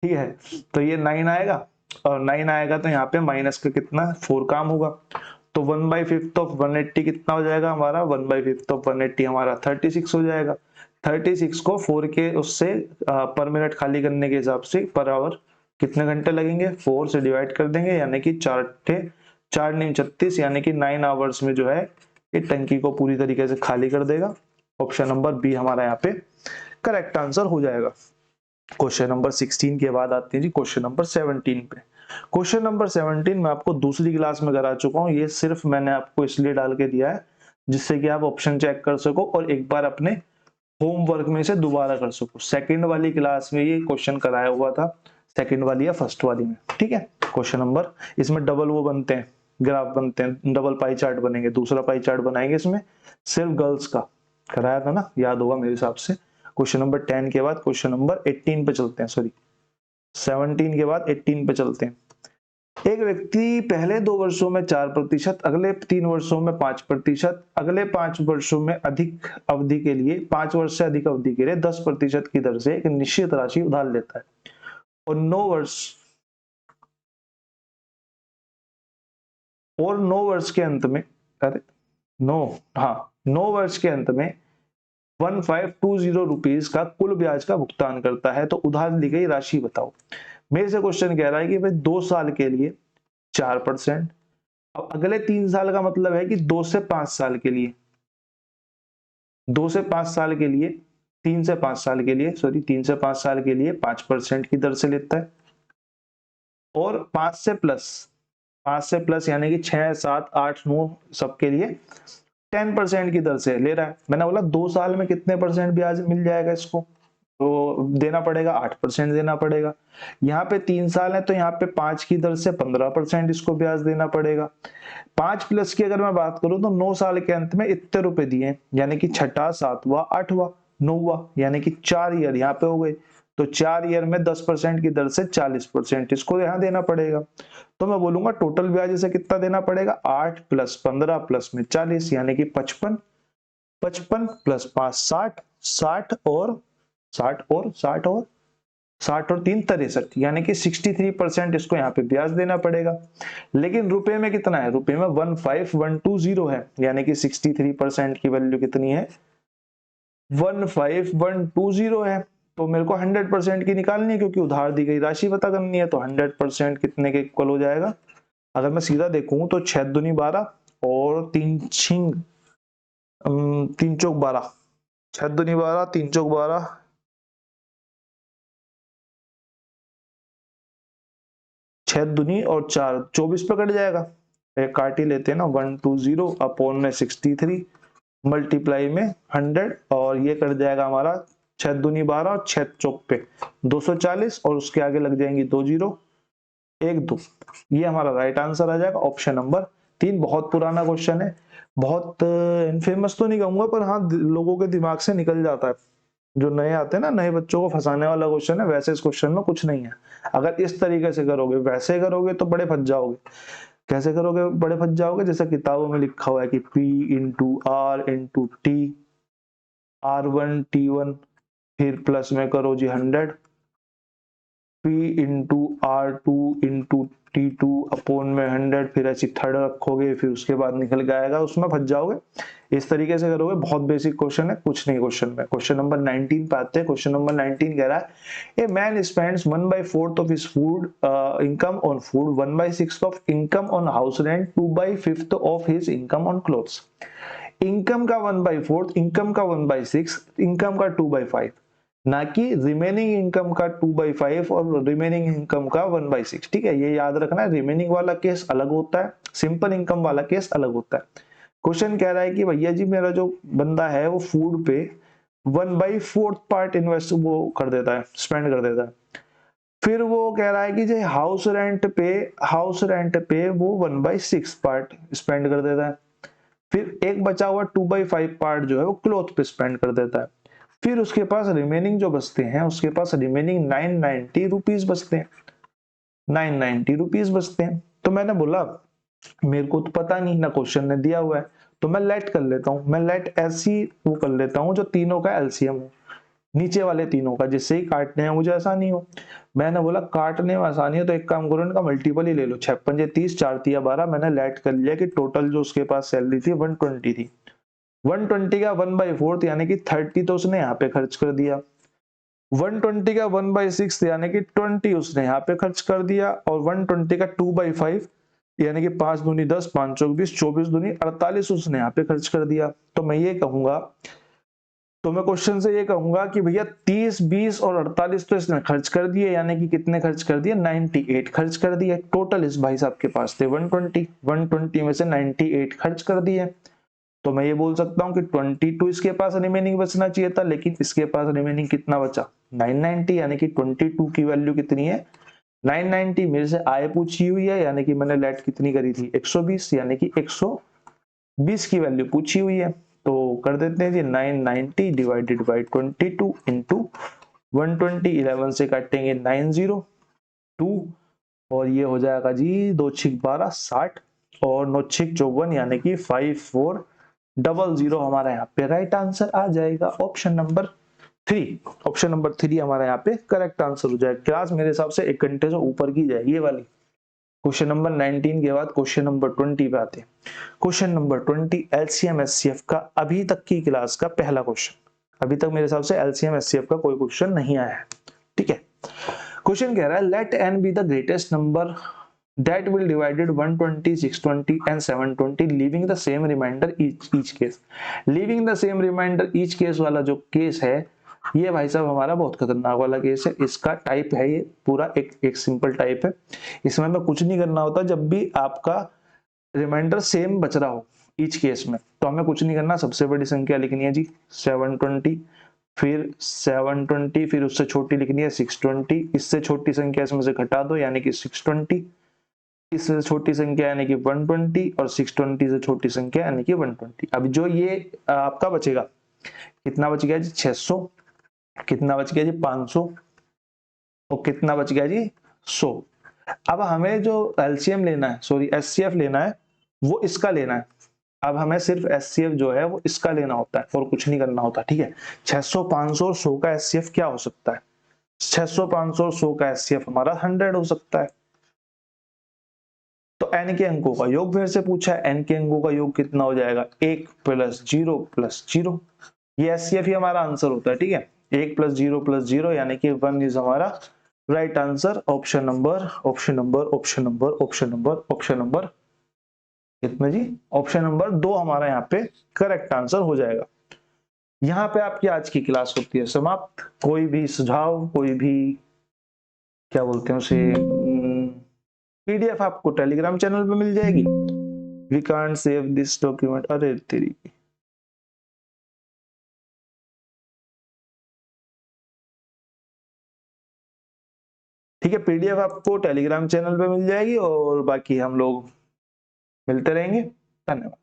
ठीक है, तो ये 9 आएगा, और 9 आएगा तो यहाँ पे माइनस का कितना 4 काम होगा, तो 1/5 ऑफ 180 कितना हो जाएगा हमारा, 1/5 ऑफ 180 हमारा 36 हो जाएगा। 36 को 4 के उससे पर मिनट खाली करने के हिसाब से पर आवर कितने घंटे लगेंगे, 4 से डिवाइड कर देंगे, यानी कि 4 नहीं 36, यानी कि 9 आवर्स में जो है ये टंकी को पूरी तरीके से खाली कर देगा। ऑप्शन नंबर बी हमारा यहाँ पे करेक्ट आंसर हो जाएगा। क्वेश्चन नंबर 16 के बाद आते हैं जी क्वेश्चन नंबर 17 पे। क्वेश्चन नंबर 17 मैं आपको दूसरी क्लास में करा चुका हूँ, ये सिर्फ मैंने आपको इसलिए डाल के दिया है जिससे कि आप ऑप्शन चेक कर सको और एक बार अपने होमवर्क में से दोबारा कर सको। सेकंड वाली क्लास में ये क्वेश्चन कराया हुआ था, सेकंड वाली या फर्स्ट वाली में, ठीक है। क्वेश्चन नंबर, इसमें डबल वो बनते हैं, ग्राफ बनते हैं, डबल पाई चार्ट बनेंगे, दूसरा पाई चार्ट बनाएंगे, इसमें सिर्फ गर्ल्स का कराया था ना, याद होगा मेरे हिसाब से। क्वेश्चन नंबर 10 के बाद क्वेश्चन नंबर 18 पे चलते हैं, सॉरी 17 के बाद 18 पे चलते हैं। एक व्यक्ति पहले 2 वर्षों में 4%, अगले 3 वर्षों में 5%, अगले 5 वर्षों में अधिक अवधि के लिए 5 वर्ष से अधिक अवधि के लिए 10% की दर से एक निश्चित राशि उधार लेता है, और 9 वर्ष के अंत में, अरे 9 हाँ 9 वर्ष के अंत में 1520 रुपीज का कुल ब्याज का भुगतान करता है, तो उधार ली गई राशि बताओ। मेरे से क्वेश्चन कह रहा है कि भाई 2 साल के लिए 4%, अब अगले 3 साल का मतलब है कि 2 से 5 साल के लिए, 2 से 5 साल के लिए, 3 से 5 साल के लिए, सॉरी 3 से 5 साल के लिए 5% की दर से लेता है, और 5 से प्लस यानी कि 6, 7, 8, 9 सबके लिए 10% की दर से ले रहा है। मैंने बोला 2 साल में कितने परसेंट ब्याज मिल जाएगा इसको, तो देना पड़ेगा 8% देना पड़ेगा। यहाँ पे 3 साल है तो यहाँ पे 5 की दर से 15% इसको ब्याज देना पड़ेगा। 5 प्लस की अगर मैं बात करूं तो 9 साल के अंत में इतने रुपए दिए, यानी कि छठा, सातवां, आठवां, नौवां, यानी कि 4 ईयर यहाँ पे हो गए, तो 4 ईयर में 10% की दर से 40% इसको यहाँ देना पड़ेगा। तो मैं बोलूंगा टोटल ब्याज इसे कितना देना पड़ेगा, 8 प्लस 15 प्लस में 40 यानी कि 55, 55 प्लस 5 60, 60 और 60 और 3 63, यानी कि 63% इसको यहाँ पे ब्याज देना पड़ेगा। लेकिन रुपए में कितना है, रुपए में 15120 है, यानी कि 63% की वैल्यू कितनी है, 15120 है। तो मेरे को 100% की निकालनी है क्योंकि उधार दी गई राशि पता करनी है, तो 100% कितने के इक्वल हो जाएगा। अगर मैं सीधा देखूं तो 6 दूनी 12 और 3 चौक 12, 6 दूनी 12, 3 चौक 12, 6 दूनी और 4 24 पे कट जाएगा, एक काट ही लेते हैं ना, 120 अपॉन में 63 मल्टीप्लाई में 100, और ये कट जाएगा हमारा 6 दूनी 12 और 6 चौक पे 240, और उसके आगे लग जाएंगी 2 0 1 2। ये हमारा राइट आंसर आ जाएगा ऑप्शन नंबर 3। बहुत पुराना क्वेश्चन है, बहुत इनफेमस तो नहीं कहूंगा, पर हाँ लोगों के दिमाग से निकल जाता है। जो नए आते हैं ना, नए बच्चों को फंसाने वाला क्वेश्चन है, वैसे इस क्वेश्चन में कुछ नहीं है। अगर इस तरीके से करोगे, वैसे करोगे तो बड़े फंस जाओगे। कैसे करोगे बड़े फंस जाओगे, जैसे किताबों में लिखा हुआ है कि P into R into T, R1 T1, फिर प्लस में करो जी 100, P into R2 into T2 upon में 100, फिर ऐसी थर्ड रखोगे, फिर उसके बाद निकल के आएगा, उसमें फंस जाओगे। इस तरीके से करोगे, बहुत बेसिक क्वेश्चन है, कुछ नहीं क्वेश्चन में। क्वेश्चन नंबर 19 पे आते हैं। क्वेश्चन नंबर 19 कह रहा है a man spends 1/4 of his food income on food, 1/6 of income on house rent, 2/5 of his income on clothes. Income का 1/4, इनकम का 1/6, इनकम का 2/5, ना कि रिमेनिंग इनकम का 2/5 और रिमेनिंग इनकम का 1/6। ठीक है, ये याद रखना है, रिमेनिंग वाला केस अलग होता है, सिंपल इनकम वाला केस अलग होता है। क्वेश्चन कह रहा है कि भैया जी मेरा जो बंदा है वो फूड पे 1/4 पार्ट इन्वेस्ट वो कर देता है, स्पेंड कर देता है। फिर वो कह रहा है कि जो हाउस रेंट पे वो 1/6 पार्ट स्पेंड कर देता है। फिर एक बचा हुआ 2/5 पार्ट जो है वो क्लॉथ पे स्पेंड कर देता है। फिर उसके पास रिमेनिंग जो बचते हैं, उसके पास रिमेनिंग 990 रुपीज बचते हैं, 990 रुपीज बचते हैं। तो मैंने बोला मेरे को तो पता नहीं ना, क्वेश्चन ने दिया हुआ है, तो मैं लेट कर लेता हूँ, मैं लेट ऐसी वो कर लेता हूँ जो तीनों का एलसीएम हो, नीचे वाले तीनों का, जिससे ही काटने में मुझे आसानी हो। मैंने बोला काटने में आसानी हो तो एक काम करो, इनका मल्टीपल ही ले लो, 6 पंजे 30, 4 तिया 12। मैंने लेट कर लिया कि टोटल जो उसके पास सैलरी थी 120 थी, 120 का 1/4 यानी कि 30 तो उसने यहाँ पे खर्च कर दिया, 120 का 1/6 यानी कि 20 उसने यहाँ पे खर्च कर दिया, और 120 का 2/5 यानी कि 5 दूनी 10, 5 चौक 20, 24 दूनी 48 उसने यहाँ पे खर्च कर दिया। तो मैं ये कहूंगा, तो मैं क्वेश्चन से ये कहूंगा कि भैया 30, 20 और 48 तो इसने खर्च कर दिए, यानी कि कितने खर्च कर दिए, 98 खर्च कर दिए। टोटल इस भाई साहब के पास थे 120, 120 में से 98 खर्च कर दिए। तो मैं ये बोल सकता हूँ कि 22 इसके पास रिमेनिंग बचना चाहिए था, लेकिन इसके पास रिमेनिंग कितना बचा, 990, यानी कि 22 की वैल्यू कितनी है, 990 मेरे से आय पूछी हुई है, यानी कि मैंने लेट कितनी करी थी 120, यानी कि 120 की वैल्यू पूछी हुई है। तो कर देते हैं जी 990 डिवाइडेड बाई 22 इंटू 120, 11 से काटेंगे 902, और ये हो जाएगा जी 2 6 12 60 और 9 6 54, यानी कि 5400 हमारा यहाँ पे राइट आंसर आ जाएगा। ऑप्शन नंबर 3, ऑप्शन नंबर 3 हमारा यहाँ पे करेक्ट आंसर हो जाएगा। क्लास मेरे हिसाब से 1 घंटे से ऊपर की जाएगी ये वाली। क्वेश्चन नंबर 19 के बाद क्वेश्चन नंबर 20 पे आते हैं। क्वेश्चन नंबर 20 एलसीएम एचसीएफ का अभी तक की क्लास का पहला क्वेश्चन। अभी तक मेरे हिसाब से एलसीएम एचसीएफ का कोई क्वेश्चन नहीं आया है, ठीक है। क्वेश्चन कह रहा है let n be the greatest number that will divided 120, 620 and 720 leaving the same remainder each case। leaving the same remainder each case वाला जो केस है ये भाई साहब हमारा बहुत खतरनाक वाला केस है। इसका टाइप है ये पूरा एक सिंपल टाइप है। इसमें हमें कुछ नहीं करना होता, जब भी आपका रिमाइंडर सेम बच रहा हो ईच केस में तो हमें कुछ नहीं करना, सबसे बड़ी संख्या लिखनी है जी 720, फिर 720, फिर उससे छोटी लिखनी है 620, इससे छोटी संख्या इसमें से घटा दो यानी कि 620, इससे छोटी संख्या यानी कि 120 और 620 से छोटी संख्या यानी कि 120। अब जो ये आपका बचेगा, कितना बच गया जी 600, कितना बच गया जी 500 और कितना बच गया जी 100। अब हमें जो एलसीएम लेना है, सॉरी एचसीएफ लेना है, वो इसका लेना है। अब हमें सिर्फ एचसीएफ जो है वो इसका लेना होता है और कुछ नहीं करना होता, ठीक है। 600, 500 और 100 का एचसीएफ क्या हो सकता है? 600, 500 और 100 का एचसीएफ हमारा 100 हो सकता है। तो n के अंकों का योग फिर से पूछा है, n के अंकों का योग कितना हो जाएगा 1 + 0 + 0। ये एचसीएफ ही हमारा आंसर होता है, ठीक है। 1 + 0 + 0 यानी कि 1 इज हमारा राइट आंसर। ऑप्शन नंबर कितना जी? ऑप्शन नंबर 2 हमारा यहाँ पे करेक्ट आंसर हो जाएगा। यहाँ पे आपकी आज की क्लास होती है समाप्त। कोई भी सुझाव, कोई भी क्या बोलते हैं उसे, पीडीएफ आपको टेलीग्राम चैनल पे मिल जाएगी। We can't save this document, अरे तेरी, ठीक है। पीडीएफ आपको टेलीग्राम चैनल पे मिल जाएगी और बाकी हम लोग मिलते रहेंगे। धन्यवाद।